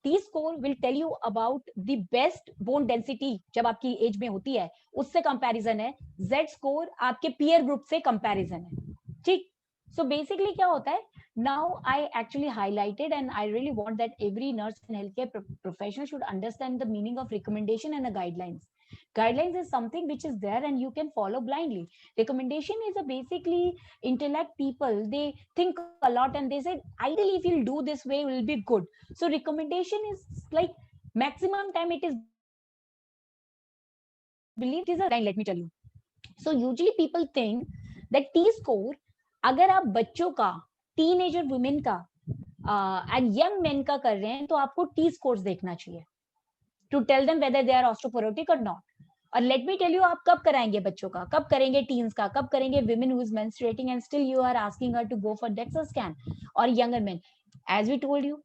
T score will tell you about the best bone density जब आपकी एज में होती है, उससे कंपैरिजन है. Z score आपके पीयर ग्रुप से कंपैरिजन है. ठीक. So basically क्या होता है, now I actually highlighted and I really want that every nurse and healthcare professional should understand the meaning of recommendation and the guidelines. Guidelines is something which is there and you can follow blindly. Recommendation is a basically intellect people, they think a lot and they say ideally if you'll do this way it will be good. So recommendation is like maximum time it is believed is a line. Let me tell you. So usually people think that T score, अगर आप बच्चों का, teenager women का and young main का कर रहे हैं तो आपको T scores देखना चाहिए to tell them whether they are osteoporotic or not. और let me tell you, आप कब कराएंगे बच्चों का, कब करेंगे टीन्स का, कब करेंगे women who is menstruating and still you are asking her to go for DEXA scan, और younger men. As we told you,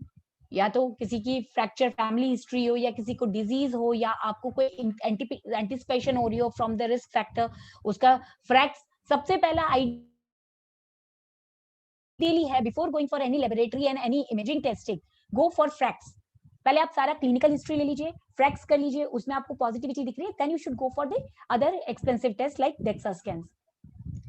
या तो किसी की फ्रैक्चर फैमिली हिस्ट्री हो, या किसी को डिजीज हो, या आपको कोई एंटिसिपेशन हो रही हो फ्रॉम द रिस्क फैक्टर, उसका फ्रैक्स सबसे पहला आइडियली है. Before going for any laboratory and any imaging testing, go for FRAX. पहले आप सारा क्लिनिकल हिस्ट्री ले लीजिए, फ्रैक्स कर लीजिए, उसमें आपको पॉजिटिविटी दिख रही है, then you should go for the other expensive test like DEXA scans.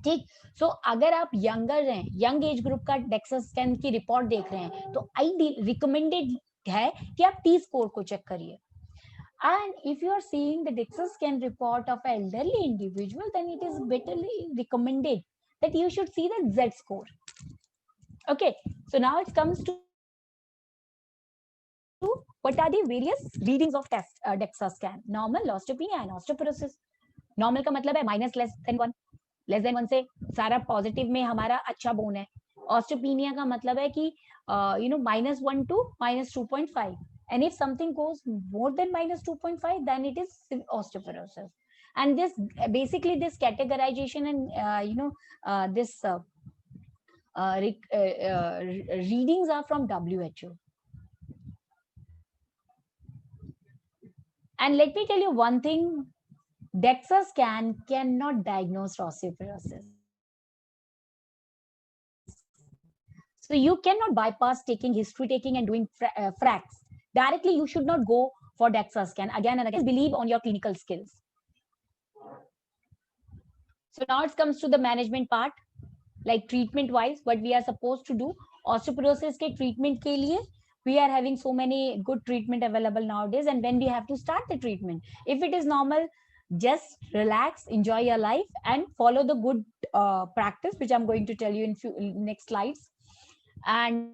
ठीक. सो अगर आप यंगर हैं, यंग एज ग्रुप का DEXA स्कैन की रिपोर्ट देख रहे हैं, तो आइडियल रिकमेंडेड है कि आप T स्कोर को चेक करिए. And if you are seeing the DEXA scan report of an elderly individual, then it is betterly recommended that you should see the Z score. Okay, so now it comes to what are the various readings of test DEXA scan. Normal, osteopenia and osteoporosis. Normal का मतलब है minus less than 1 से सारा positive में हमारा अच्छा bone है. Osteopenia का मतलब है कि -1 to -2.5. And if something goes more than minus 2.5, then it is osteoporosis. And this basically this categorization and this readings are from WHO. And let me tell you one thing, DEXA scan cannot diagnose osteoporosis. So you cannot bypass taking history taking and doing fracks. Directly, you should not go for DEXA scan again and again. Believe on your clinical skills. So now it comes to the management part, like treatment wise, what we are supposed to do. Osteoporosis ke treatment ke liye, we are having so many good treatment available nowadays. And when we have to start the treatment, if it is normal, just relax, enjoy your life, and follow the good practice, which I'm going to tell you in few next slides. And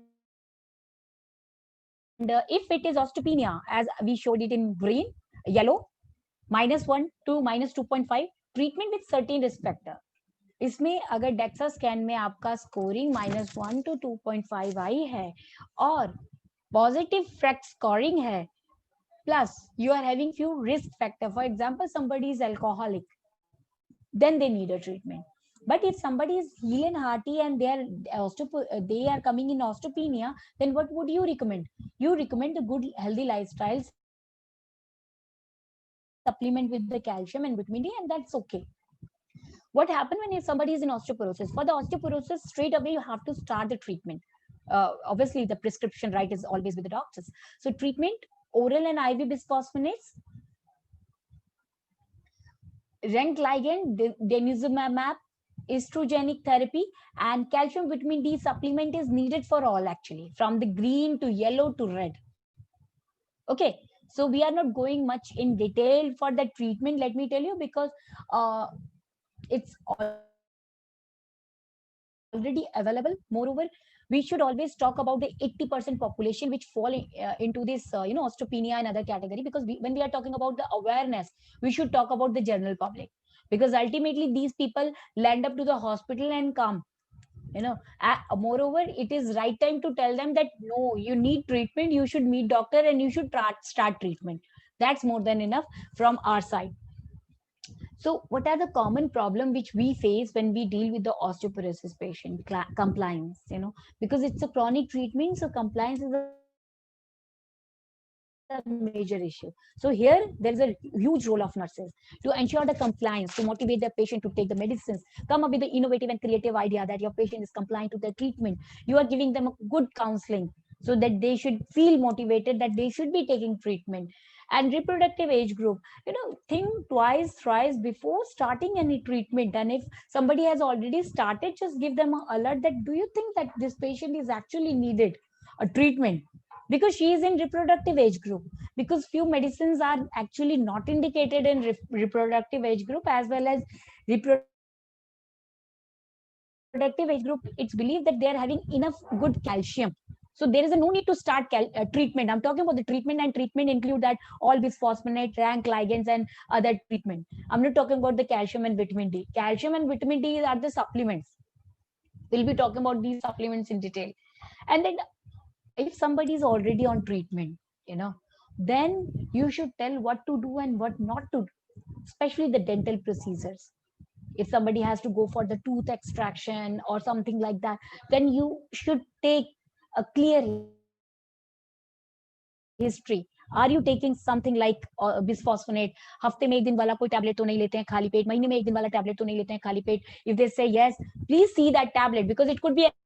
if it is osteopenia, as we showed it in green, yellow, -1 to -2.5, treatment with certain risk factor. इसमें अगर DEXA scan में आपका scoring -1 to 2.5 आई है और positive फ्रैक्ट scoring है, plus you are having few risk factor, for example somebody is alcoholic, then they need a treatment. But if somebody is healthy and hearty and they are coming in osteopenia, then what would you recommend? You recommend a good healthy lifestyle, supplement with the calcium and vitamin D, and that's okay. What happen when if somebody is in osteoporosis? For the osteoporosis, straight away you have to start the treatment. Obviously, the prescription right is always with the doctors. So treatment, oral and IV bisphosphonates, rencligent, denosumab, estrogenic therapy, and calcium vitamin D supplement is needed for all, actually, from the green to yellow to red. Okay, so we are not going much in detail for the treatment, let me tell you, because it's already available. Moreover, we should always talk about the 80% population which fall into this osteopenia and other category, because when we are talking about the awareness, we should talk about the general public, because ultimately these people land up to the hospital and come, moreover it is right time to tell them that no, you need treatment, you should meet doctor and you should start treatment. That's more than enough from our side. So what are the common problem which we face when we deal with the osteoporosis patient? Compliance, because it's a chronic treatment, so compliance is a major issue. So here there is a huge role of nurses to ensure the compliance, to motivate the patient to take the medicines, come up with the innovative and creative idea that your patient is compliant to the treatment. You are giving them a good counseling so that they should feel motivated, that they should be taking treatment. And reproductive age group, think twice thrice before starting any treatment. And if somebody has already started, just give them an alert that do you think that this patient is actually needed a treatment, because she is in reproductive age group, because few medicines are actually not indicated in reproductive age group, as well as reproductive age group, it's believed that they are having enough good calcium. So there is a no need to start treatment. I'm talking about the treatment, and treatment include that all bisphosphonates, rank ligands, and other treatment. I'm not talking about the calcium and vitamin D. Calcium and vitamin D are the supplements. We'll be talking about these supplements in detail. And then if somebody is already on treatment, then you should tell what to do and what not to do, especially the dental procedures. If somebody has to go for the tooth extraction or something like that, then you should take a clear history. Are you taking something like बिस्फॉस्फोनेट? हफ्ते में एक दिन वाला कोई tablet तो नहीं लेते हैं खाली पेट, महीने में एक दिन वाला टैबलेट तो नहीं लेते हैं खाली पेट? If they say yes, please see that tablet, because it could be anything.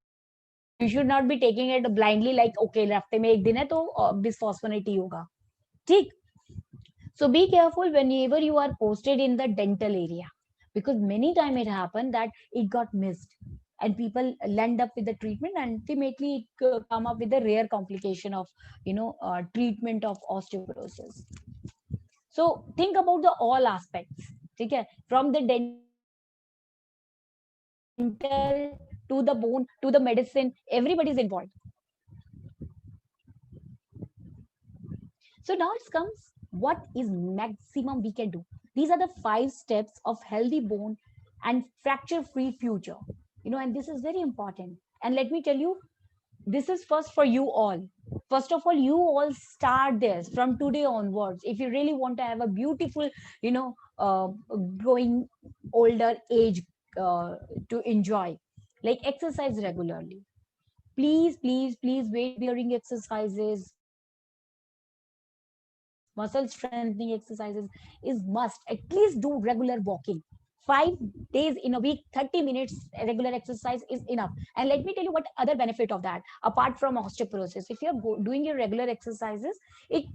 You should not be taking it blindly like okay, हफ्ते में एक दिन है तो बिस्फॉस्फोनेट ही होगा. ठीक? So be careful whenever you are posted in the dental area, because many time it happened that it got missed and people land up with the treatment, and ultimately it come up with a rare complication of treatment of osteoporosis. So think about the all aspects, okay, from the dental to the bone to the medicine, everybody is involved. So now it comes, what is maximum we can do? These are the 5 steps of healthy bone and fracture free future. And this is very important. And let me tell you, this is first for you all. first of all, you all start this from today onwards. If you really want to have a beautiful, growing older age to enjoy, like exercise regularly. Please, please, please, weight bearing exercises, muscle strengthening exercises is must. At least do regular walking. 5 days in a week, 30 minutes regular exercise is enough. And let me tell you what other benefit of that, apart from osteoporosis. If you're doing your regular exercises, it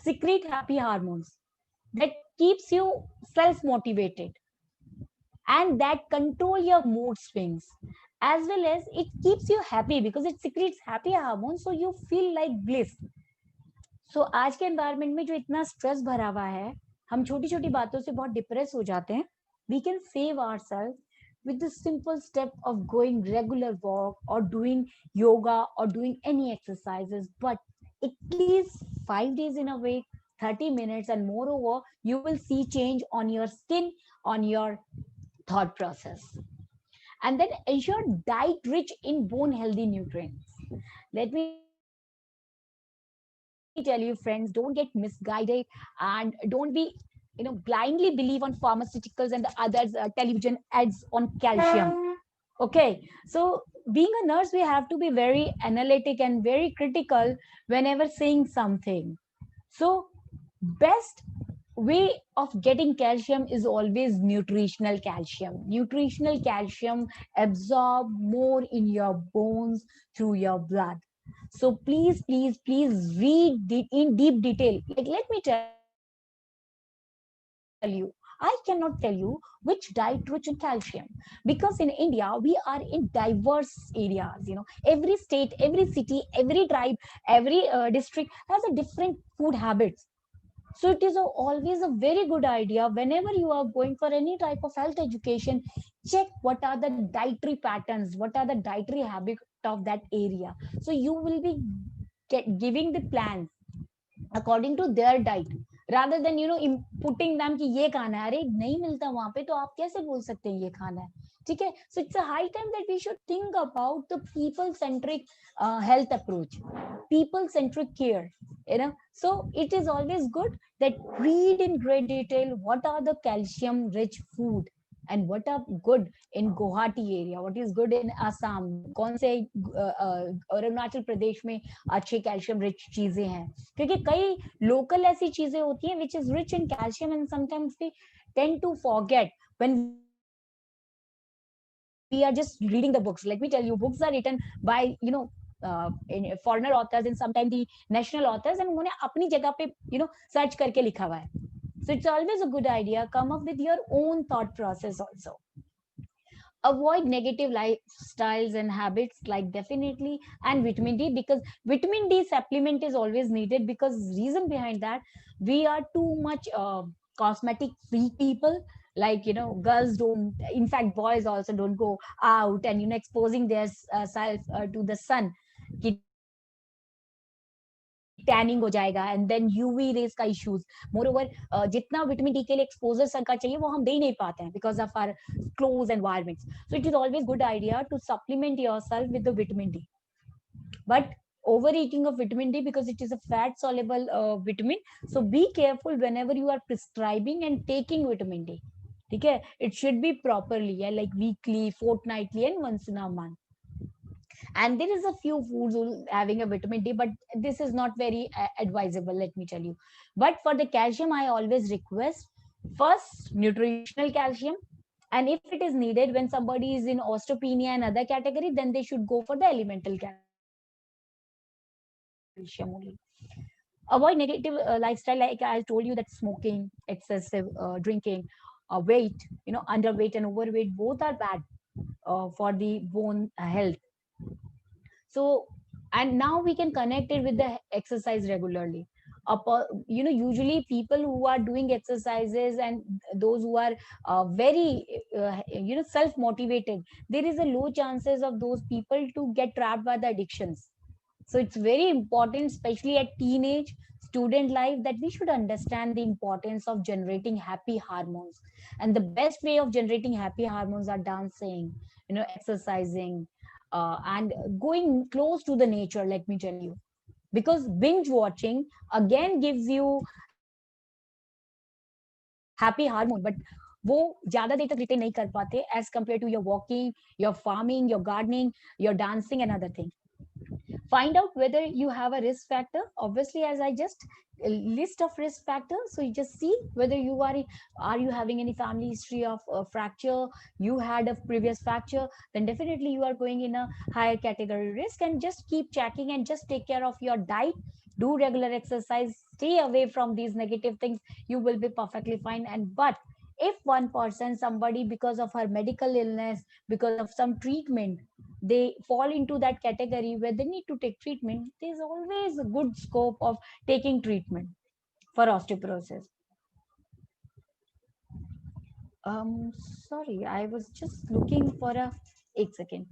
secrete happy hormones that keeps you self motivated and that control your mood swings, as well as it keeps you happy because it secretes happy hormones, so you feel like bliss. So आज के environment में जो इतना stress भरा हुआ है, हम छोटी छोटी बातों से बहुत डिप्रेस हो जाते हैं. We can save ourselves with the simple step of going regular walk or doing yoga or doing any exercises, but at least 5 days in a week, 30 minutes, and moreover, you will see change on your skin, on your thought process. And then ensure diet rich in bone healthy nutrients. Let me tell you, friends, don't get misguided and don't be blindly believe on pharmaceuticals and the others television ads on calcium. Okay, so being a nurse, we have to be very analytic and very critical whenever saying something. So best way of getting calcium is always nutritional calcium. Nutritional calcium absorb more in your bones through your blood. So please, please, please read in deep detail. Like, let me tell you, I cannot tell you which diet rich in calcium, because in India we are in diverse areas. Every state, every city, every tribe, every district has a different food habits. So it is always a very good idea whenever you are going for any type of health education, check what are the dietary patterns, what are the dietary habits of that area. So you will be giving the plans according to their diet, rather than putting them कि ये खाना है, अरे नहीं मिलता वहां पे तो आप कैसे बोल सकते हैं ये खाना है. ठीक है. So it's a high time that we should think about the people centric health approach, people centric care. So it is always good that read in great detail what are the calcium rich food and what are good in Guwahati area, what is good in Assam, कौन से अरुणाचल प्रदेश में अच्छे calcium rich चीजें हैं. क्योंकि कई local ऐसी चीजें होती हैं which is rich in calcium, and sometimes we tend to forget when we are just reading the books. Let me tell you, books are written by in foreigner authors and sometimes the national authors, and उन्होंने अपनी जगह पे search करके लिखा हुआ है. So it's always a good idea, come up with your own thought process also. Avoid negative lifestyles and habits, like definitely, and vitamin D, because vitamin D supplement is always needed, because reason behind that, we are too much cosmetic freak people. Like girls don't, in fact boys also don't go out and exposing their self to the sun, कि tanning हो जाएगा, and then UV rays का issues. Moreover, जितना vitamin D के लिए exposure सन का चाहिए वो हम दे ही नहीं पाते हैं because of our close environments. So it is always good idea to supplement yourself with the vitamin D. But overeating of vitamin D, because it is a fat soluble vitamin, so be careful whenever you are prescribing and taking vitamin D. Okay, it should be properly, yeah, like weekly, fortnightly, and once in a month. And there is a few foods having a vitamin D, but this is not very advisable, let me tell you. But for the calcium, I always request first nutritional calcium, and if it is needed when somebody is in osteopenia and other category, then they should go for the elemental calcium only. Avoid negative lifestyle, like I told you, that smoking, excessive drinking, weight, underweight and overweight, both are bad for the bone health. So, and now we can connect it with the exercise regularly. Usually people who are doing exercises and those who are very self motivated, there is a low chances of those people to get trapped by the addictions. So it's very important, especially at teenage student life, that we should understand the importance of generating happy hormones. And the best way of generating happy hormones are dancing, exercising, and going close to the nature, let me tell you. because binge watching again gives you happy hormone, but वो ज्यादा देर तक retain नहीं कर पाते as compared to your walking, your farming, your gardening, your dancing and other things. Find out whether you have a risk factor, obviously, as I just list of risk factors, so you just see whether are you having any family history of fracture, you had a previous fracture, then definitely you are going in a higher category risk, and just keep checking and just take care of your diet, do regular exercise, stay away from these negative things, you will be perfectly fine. And but if one person, somebody, because of her medical illness, because of some treatment, they fall into that category where they need to take treatment, there's always a good scope of taking treatment for osteoporosis. Sorry, I was just looking for a 8 second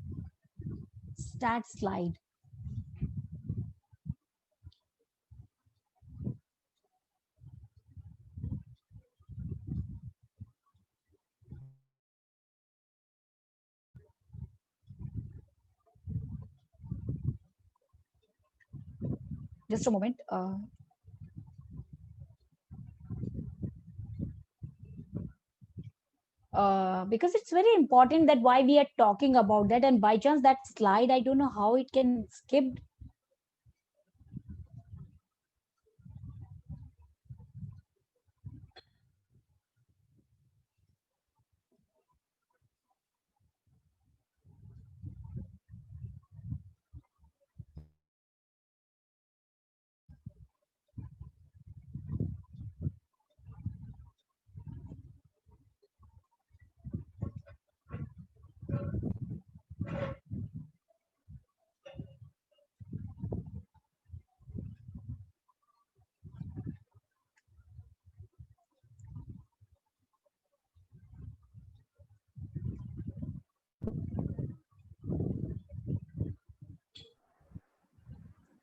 stat slide. Just a moment. Because it's very important that why we are talking about that, and by chance that slide, I don't know how it can skip.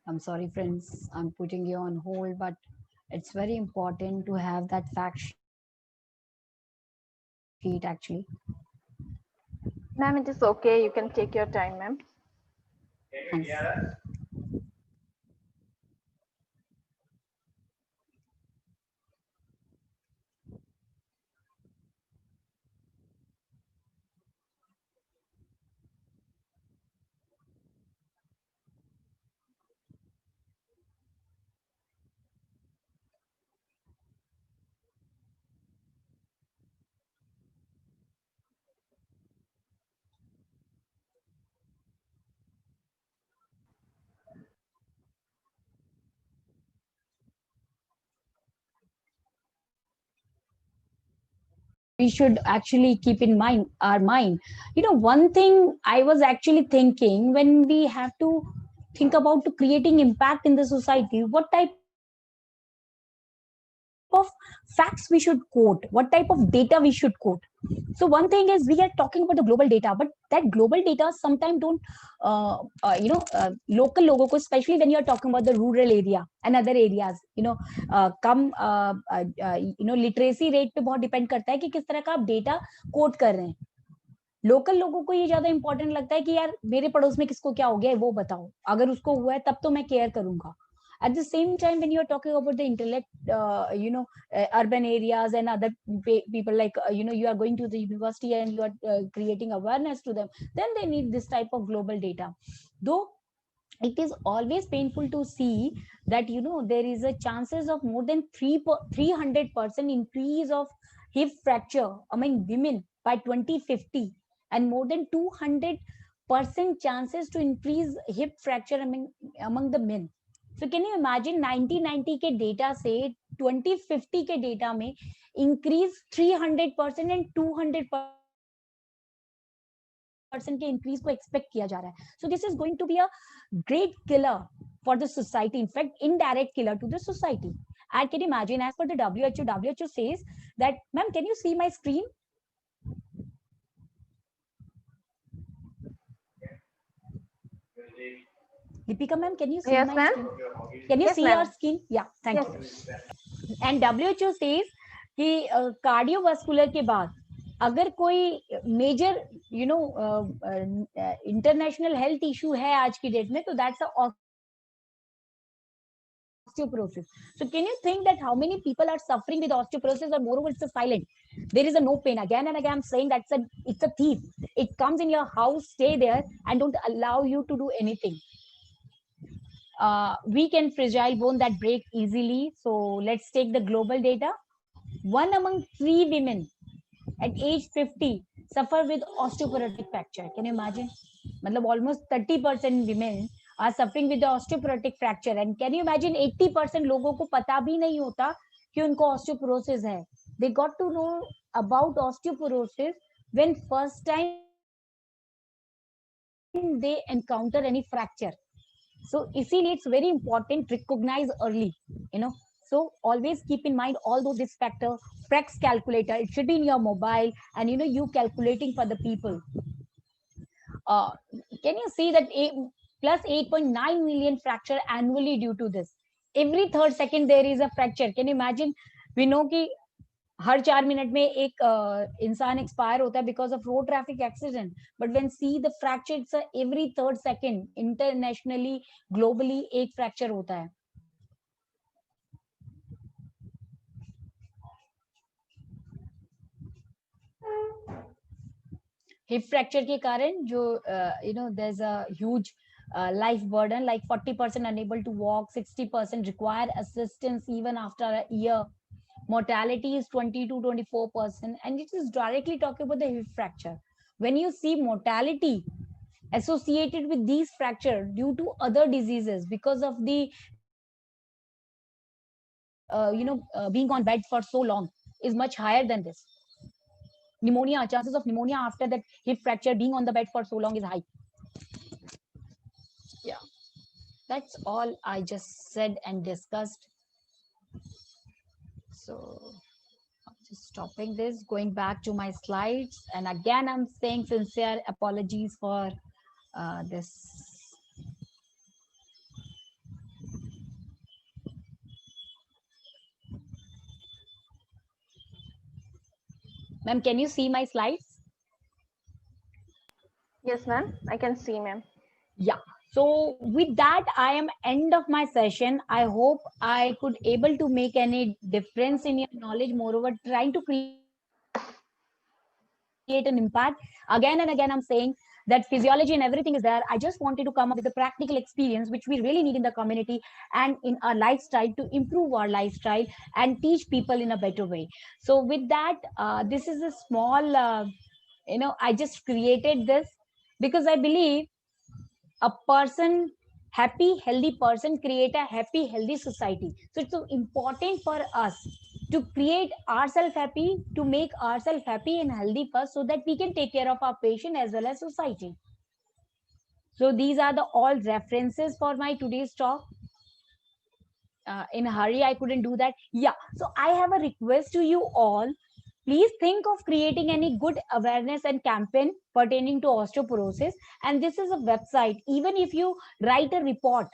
I'm sorry, friends, I'm putting you on hold, but it's very important to have that fact sheet actually. Ma'am, it is okay. You can take your time, ma'am. Thanks. We should actually keep in mind our mind. One thing I was actually thinking, when we have to think about to creating impact in the society, what type of facts we should quote, what type of data we should quote. So one thing is, we are talking about the global data, but that global data sometimes don't local logo ko, especially when you are talking about the rural area and other areas, come literacy rate पे बहुत depend करता है कि किस तरह का आप data coat कर रहे हैं. लोकल लोगों को ये ज्यादा इंपॉर्टेंट लगता है कि यार मेरे पड़ोस में किसको क्या हो गया है वो बताओ, अगर उसको हुआ है तब तो मैं केयर करूंगा. At the same time, when you're talking about the intellect, urban areas and other people, like, you are going to the university and you are creating awareness to them, then they need this type of global data. Though it is always painful to see that, there is a chances of more than 300% increase of hip fracture among women by 2050, and more than 200% chances to increase hip fracture among the men. So can you imagine 1990 के data से 2050 के data में increase 300% and 200% के increase को expect किया जा रहा है. So this is going to be a great killer for the society, in fact indirect killer to the society. And can you imagine, as per the WHO says that, ma'am, can you see my screen? Deepika ma'am, can you see Yes, my ma'am. screen? Can you Yes, see ma'am. your screen? Yeah, thank Yes. you. And WHO says कि cardiovascular के बाद अगर कोई major international health issue है आज की date में, तो that's osteoporosis. So can you think that how many people are suffering with osteoporosis, or moreover it's a silent, there is a no pain. Again and again I'm saying that's it's a thief. It comes in your house, stay there, and don't allow you to do anything. Weak and fragile bone that break easily. So let's take the global data. One among three women at age 50 suffer with osteoporotic fracture. Can you imagine? Matlab almost 30% women are suffering with the osteoporotic fracture. And can you imagine 80% लोगों को पता भी नहीं होता कि उनको osteoporosis है. They got to know about osteoporosis when first time they encounter any fracture. So इसीलिए it's very important recognize early, you know. So always keep in mind all those risk factor. Frex calculator, it should be in your mobile, and you know you calculating for the people. Uh, can you see that plus 8.9 million fracture annually due to this? Every third second there is a fracture. Can you imagine? We know कि हर 4 minute में एक इंसान expire होता है because of road traffic accident. But when see the fracture, it's every third second internationally globally एक fracture होता है. Hip fracture के कारण जो you know there is a huge life burden, like 40% unable to walk, 60% require assistance even after a year. Mortality is 20 to 24%, and it is directly talking about the hip fracture. When you see mortality associated with these fracture due to other diseases because of the being on bed for so long is much higher than this. Pneumonia, chances of pneumonia after that hip fracture being on the bed for so long is high. Yeah, that's all I just said and discussed. So just stopping this, going back to my slides, and again I'm saying sincere apologies for this. Ma'am, can you see my slides? Yes, ma'am. I can see, ma'am. Yeah. So with that, I am end of my session. I hope I could able to make any difference in your knowledge. Moreover, trying to create an impact. Again and again, I'm saying that physiology and everything is there. I just wanted to come up with a practical experience, which we really need in the community and in our lifestyle to improve our lifestyle and teach people in a better way. So with that, this is a small, I just created this because I believe a person, happy healthy person create a happy healthy society. So it's so important for us to create ourselves happy, to make ourselves happy and healthy first, so that we can take care of our patient as well as society. So these are the all references for my today's talk. In a hurry I couldn't do that. Yeah, so I have a request to you all. Please think of creating any good awareness and campaign pertaining to osteoporosis. And this is a website. Even if you write a report,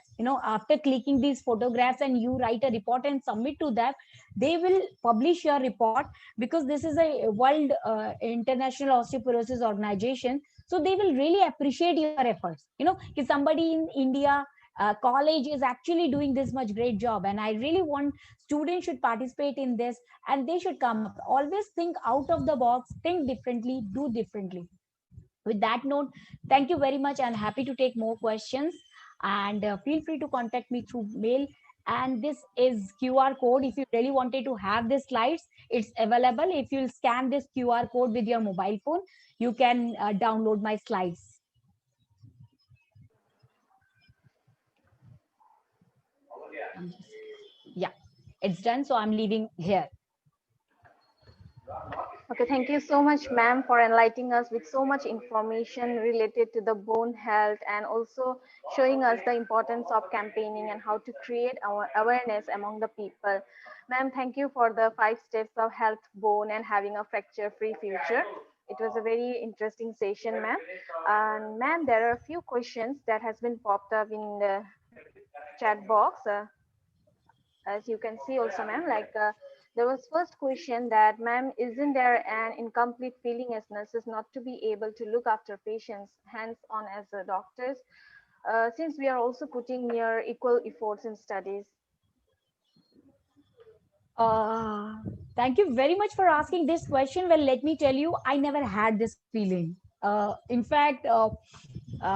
after clicking these photographs and you write a report and submit to them, they will publish your report, because this is a world international osteoporosis organization. So they will really appreciate your efforts. If somebody in India college is actually doing this much great job, and I really want students should participate in this, and they should come up. Always think out of the box, think differently, do differently. With that note, thank you very much, and happy to take more questions. And feel free to contact me through mail. And this is QR code. If you really wanted to have the slides, it's available. If you'll scan this QR code with your mobile phone, you can download my slides. Yeah, it's done. So I'm leaving here. Okay, thank you so much, ma'am, for enlightening us with so much information related to the bone health, and also showing us the importance of campaigning and how to create our awareness among the people. Ma'am, thank you for the 5 steps of health, bone, and having a fracture-free future. It was a very interesting session, ma'am. And ma'am, there are a few questions that has been popped up in the chat box. As you can see also, ma'am, like there was first question that, ma'am, isn't there an incomplete feeling as nurses not to be able to look after patients hands on as doctors, since we are also putting near equal efforts in studies? Uh, Thank you very much for asking this question. Well, let me tell you, I never had this feeling. In fact,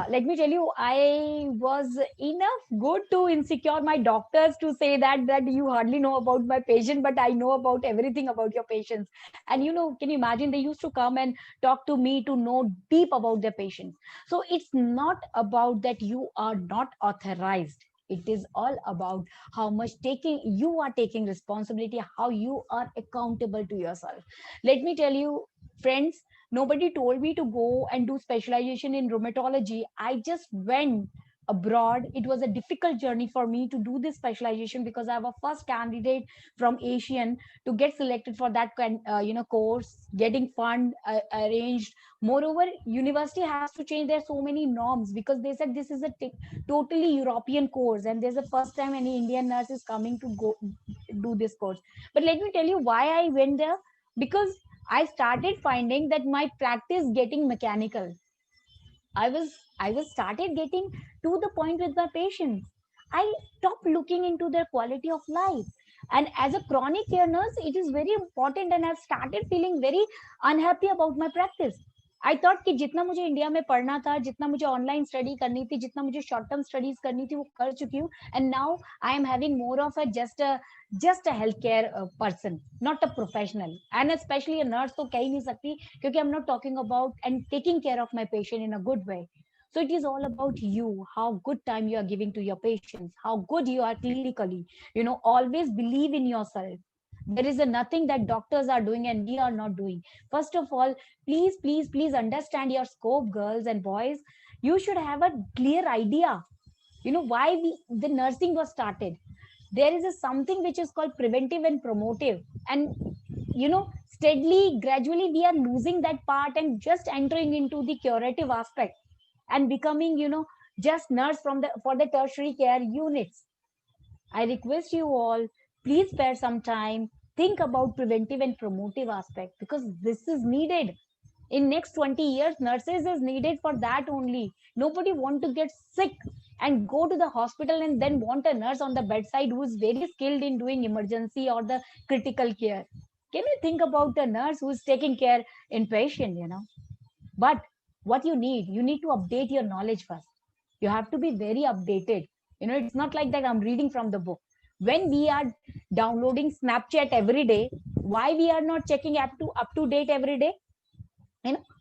let me tell you, I was enough good to insecure my doctors to say that you hardly know about my patient, but I know about everything about your patients. And can you imagine, they used to come and talk to me to know deep about their patients. So it's not about that you are not authorized. It is all about how much taking you are taking responsibility, how you are accountable to yourself. Let me tell you, friends, nobody told me to go and do specialization in rheumatology. I just went abroad. It was a difficult journey for me to do this specialization because I was first candidate from Asian to get selected for that course, getting fund arranged. Moreover, university has to change their so many norms because they said this is a totally European course, and there's the first time any Indian nurse is coming to go do this course. But let me tell you why I went there. Because I started finding that my practice getting mechanical. I was started getting to the point with my patients. I stopped looking into their quality of life. And as a chronic care nurse, it is very important, and I've started feeling very unhappy about my practice. I thought कि जितना मुझे India में पढ़ना था, जितना मुझे online study करनी थी, जितना मुझे शॉर्ट टर्म स्टडीज करनी थी, वो कर चुकी हूँ. And now I am having more of a just a healthcare person, not a professional, and especially a nurse तो कह ही नहीं सकती, क्योंकि I'm not talking about and taking care of my patient in a good way. So it is all about you, how good time you are giving to your patients, how good you are clinically. Always believe in yourself. There is a nothing that doctors are doing and we are not doing. First of all, please, please, please understand your scope, girls and boys. You should have a clear idea, why the nursing was started. There is a something which is called preventive and promotive, and steadily, gradually we are losing that part and just entering into the curative aspect and becoming, just nurse for the tertiary care units. I request you all, please spare some time, think about preventive and promotive aspect, because this is needed. In next 20 years, nurses is needed for that only. Nobody want to get sick and go to the hospital and then want a nurse on the bedside who is very skilled in doing emergency or the critical care. Can you think about a nurse who is taking care in patient? But what you need to update your knowledge first. You have to be very updated. It's not like that I'm reading from the book. When we are downloading Snapchat every day, why we are not checking up to date every day?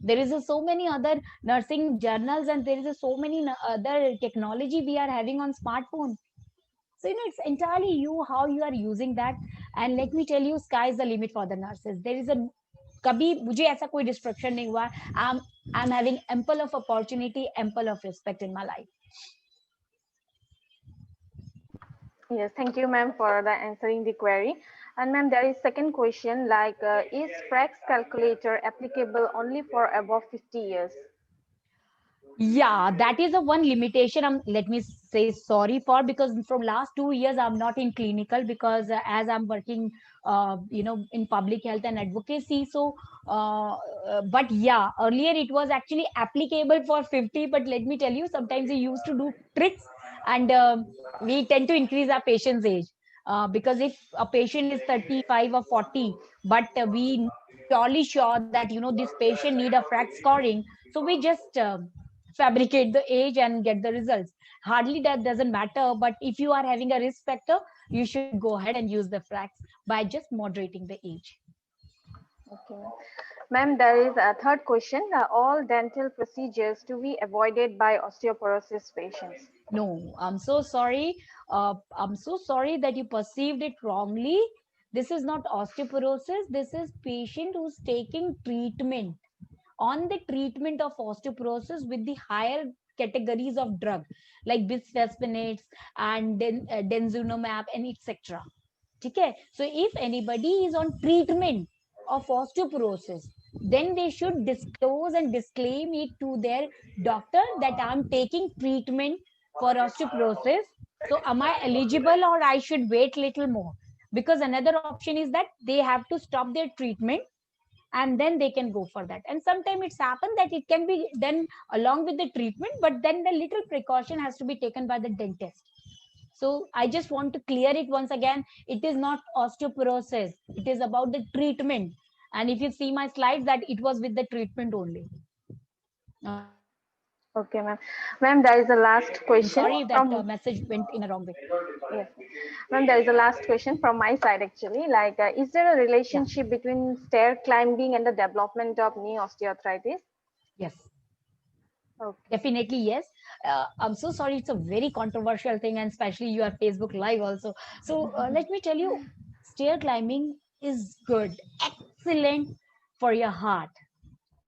There is so many other nursing journals, and there is so many other technology we are having on smartphone. So it's entirely you, how you are using that. And let me tell you, sky is the limit for the nurses. There is a कभी मुझे ऐसा कोई distraction नहीं हुआ. I'm having ample of opportunity, ample of respect in my life. Yes, thank you, ma'am, for the answering the query. And ma'am, there is second question like, is FRAX calculator applicable only for above 50 years? Yeah, that is the one limitation. Let me say sorry for, because from last 2 years I'm not in clinical, because as I'm working, in public health and advocacy. So, but yeah, earlier it was actually applicable for 50. But let me tell you, sometimes we used to do tricks, and we tend to increase our patient's age. Because if a patient is 35 or 40, but we surely sure that this patient need a frac scoring, so we just fabricate the age and get the results. Hardly that doesn't matter, but if you are having a risk factor, you should go ahead and use the fracs by just moderating the age. Okay. Ma'am, there is a third question. All dental procedures to be avoided by osteoporosis patients? No, I'm so sorry. I'm so sorry that you perceived it wrongly. This is not osteoporosis. This is patient who's taking treatment, on the treatment of osteoporosis with the higher categories of drug like bisphosphonates and denzonomab and etc. Okay, so if anybody is on treatment of osteoporosis, then they should disclose and disclaim it to their doctor that I'm taking treatment for osteoporosis. So am I eligible, or I should wait little more? Because another option is that they have to stop their treatment and then they can go for that. And sometimes it's happened that it can be done along with the treatment, but then the little precaution has to be taken by the dentist. So I just want to clear it once again. It is not osteoporosis. It is about the treatment. And if you see my slides, that it was with the treatment only. Okay, ma'am. Ma'am, there is a last I'm question sorry if that from. message went in a wrong way. Yes, ma'am. There is a last question from my side actually. Like, is there a Yeah. relationship between stair climbing and the development of knee osteoarthritis? Yes. Okay. Definitely, yes. I'm so sorry. It's a very controversial thing, and especially you are Facebook Live also. So let me tell you, stair climbing is good, excellent for your heart.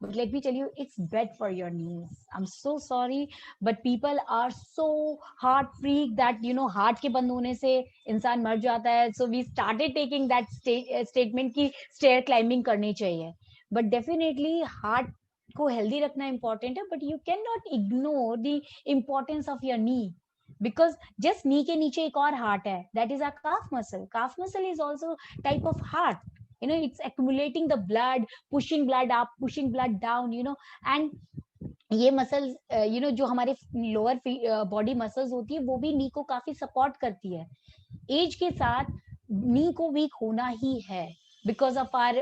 But let me tell you, it's bad for your knees. I'm so sorry, but people are so heart freak that heart के बंद होने से इंसान मर जाता है. So we started taking that statement कि stair climbing करनी चाहिए. But definitely heart को healthy रखना important है. But you cannot ignore the importance of your knee. Because just knee के नीचे एक और heart है. That is our calf muscle. Calf muscle is also type of heart. It's accumulating the blood, pushing blood up, pushing blood down, and ये muscles जो हमारे lower body muscles होती है वो भी नी को काफी सपोर्ट करती है. एज के साथ नी को वीक होना ही है because of our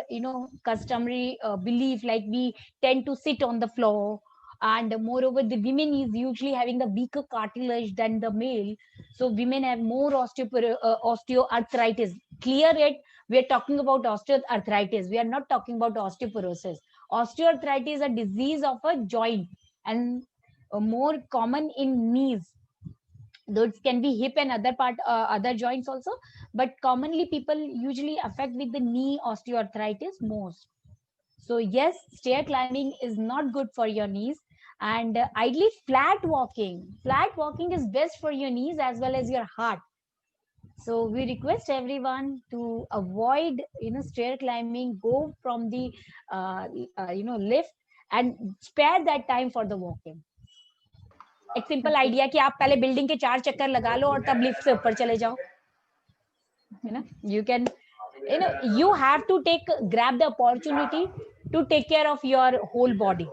customary belief, like we tend to sit on the floor, and moreover the women is usually having the weaker cartilage than the male, so women have more osteoarthritis. Clear it, we are talking about osteoarthritis, we are not talking about osteoporosis. Osteoarthritis is a disease of a joint, and more common in knees, though it can be hip and other joints also, but commonly people usually affect with the knee osteoarthritis most. So yes, stair climbing is not good for your knees, and ideally flat walking is best for your knees as well as your heart. So we request everyone to avoid stair climbing, go from the lift, and spare that time for the walking. एक simple idea कि आप पहले building के 4 चक्कर लगा लो और तब lift से ऊपर चले जाओ. You can, you have to grab the opportunity to take care of your whole body.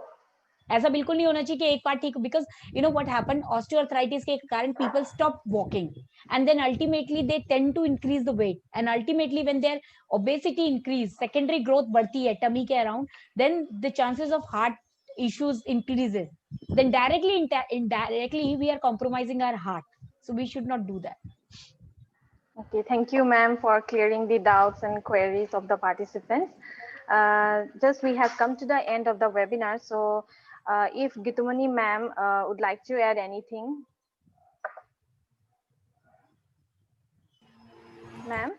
ऐसा बिल्कुल नहीं होना चाहिए कि एक बार ठीक, because what happened, osteoarthritis के कारण people stop walking, and then ultimately they tend to increase the weight, and ultimately when their obesity increase, secondary growth बढ़ती है tummy के around, then the chances of heart issues increases, then directly indirectly we are compromising our heart, so we should not do that. Okay, thank you, ma'am, for clearing the doubts and queries of the participants. Just we have come to the end of the webinar. So if Gitumani ma'am would like to add anything. Ma'am?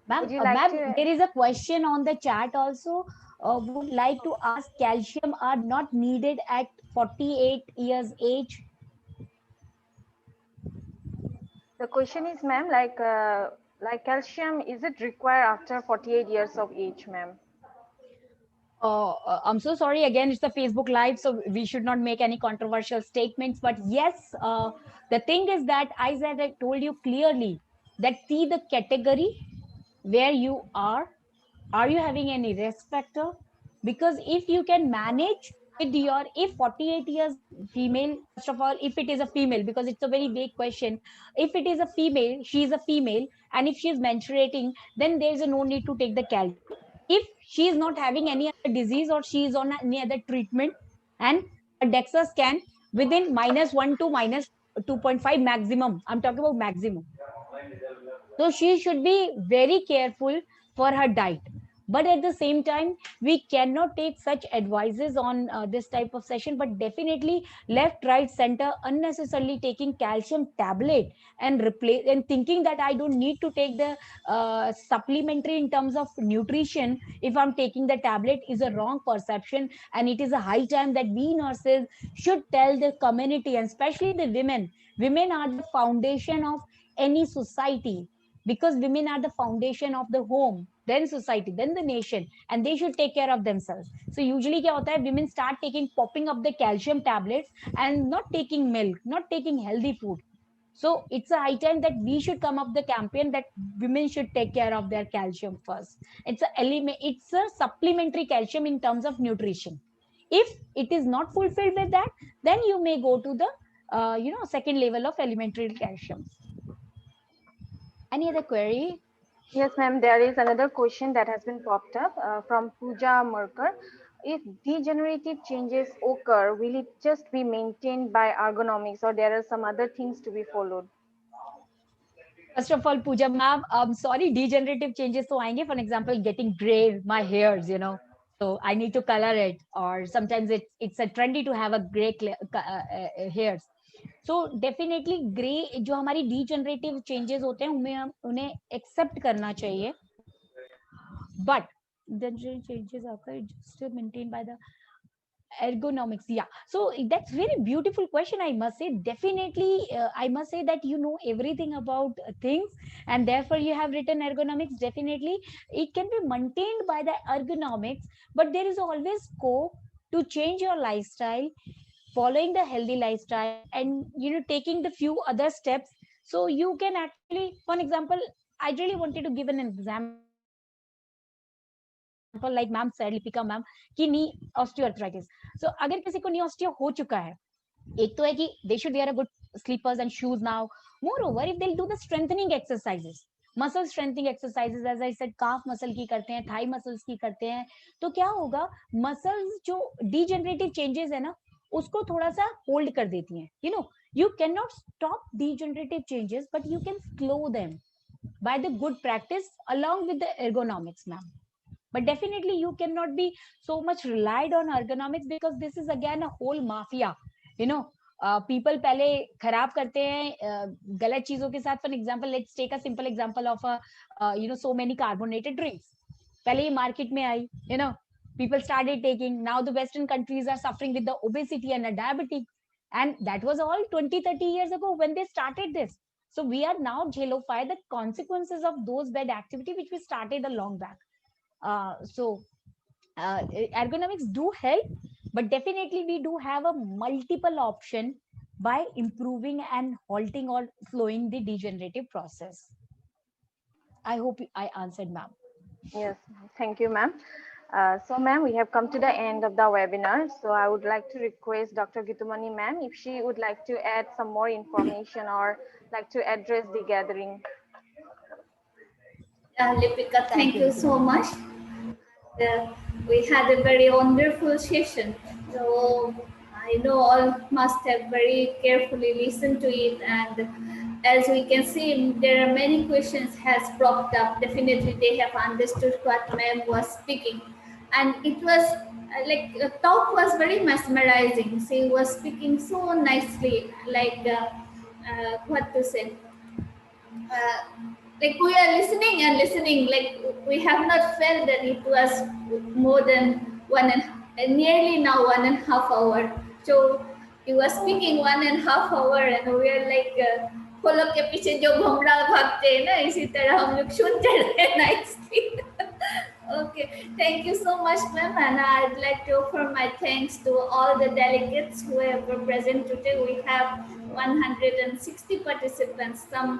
Ma'am, there is a question on the chat also. Would like to ask, calcium are not needed at 48 years age? The question is, ma'am, like calcium, is it required after 48 years of age, ma'am? I'm so sorry. Again, it's a Facebook Live, so we should not make any controversial statements. But yes, the thing is that, as I told you clearly, that see the category where you are you having any risk factor? Because if you can manage with your, if 48 years female, first of all, if it is a female, because it's a very big question, if it is a female, she is a female, and if she is menstruating, then there is no need to take the calcium. If she is not having any other disease or she is on any other treatment, and a DEXA scan within -1 to -2.5 maximum, I'm talking about maximum, so she should be very careful for her diet. But at the same time, we cannot take such advices on this type of session, but definitely left, right, center, unnecessarily taking calcium tablet and replace and thinking that I don't need to take the supplementary in terms of nutrition if I'm taking the tablet is a wrong perception. And it is a high time that we nurses should tell the community, and especially the women. Women are the foundation of any society, because women are the foundation of the home, then society, then the nation, and they should take care of themselves. So usually kya hota hai, women start popping up the calcium tablets and not taking milk, not taking healthy food. So it's a high time that we should come up the campaign that women should take care of their calcium first. It's a supplementary calcium in terms of nutrition. If it is not fulfilled with that, then you may go to the second level of elementary calcium. Any other query? Yes, ma'am. There is another question that has been popped up from Pooja Murkar. If degenerative changes occur, will it just be maintained by ergonomics, or there are some other things to be followed? First of all, Pooja ma'am, I'm sorry, degenerative changes तो आएंगे. For example, getting gray my hairs, you know, so I need to color it, or sometimes it's a trendy to have a gray hairs. So definitely gray जो हमारी degenerative changes होते हैं उन्हें accept करना चाहिए. But degenerative changes occur just maintained by the ergonomics. Yeah, so that's very beautiful question, I must say. Definitely I must say that you know everything about things, and therefore you have written ergonomics. Definitely it can be maintained by the ergonomics, but there is always scope to change your lifestyle, following the healthy lifestyle, and you know taking the few other steps. So you can actually, for example, I really wanted to give an example like ma'am said, Lipika ma'am, कि knee osteoarthritis. So अगर किसी को knee osteo हो चुका है, एक तो है कि they should wear a good slippers and shoes now. Moreover, if they'll do the strengthening exercises, muscle strengthening exercises, as I said, calf muscle की करते हैं, thigh muscles की करते हैं, तो क्या होगा, muscles जो degenerative changes है ना, उसको थोड़ा सा hold कर देती हैं. You know, you cannot stop degenerative changes, but you can slow them by the good practice along with the ergonomics, ma'am. But definitely you cannot be so much relied on ergonomics, because this is again a whole mafia, you know. People पहले खराब करते हैं गलत चीजों के साथ. For example, let's take a simple example of a you know, so many carbonated drinks. पहले ये market में आई, you know, people started taking. Now the western countries are suffering with the obesity and the diabetes, and that was all 20-30 years ago when they started this. So we are now jelofy the consequences of those bad activity which we started a long back. So ergonomics do help, but definitely we do have a multiple option by improving and halting or slowing the degenerative process. I hope I answered, ma'am. Yes, thank you, ma'am. So, ma'am, we have come to the end of the webinar. So, I would like to request Dr. Gitumani, ma'am, if she would like to add some more information or like to address the gathering. Lipika, thank you so Gitumani. much. We had a very wonderful session. So I know all must have very carefully listened to it, and as we can see, there are many questions has propped up. Definitely, they have understood what ma'am was speaking, and it was like the talk was very mesmerizing. She was speaking so nicely, like what to say. Uh, like we are listening and listening, like we have not felt that it was more than nearly now 1.5 hours. So he was speaking 1.5 hours, and we are like फलों के पीछे जो घुमरा भागते हैं ना, इसी तरह हम लोग सुनते रहे nicely. Okay, thank you so much, ma'am, and I'd like to offer my thanks to all the delegates who were present today. We have 160 participants. Some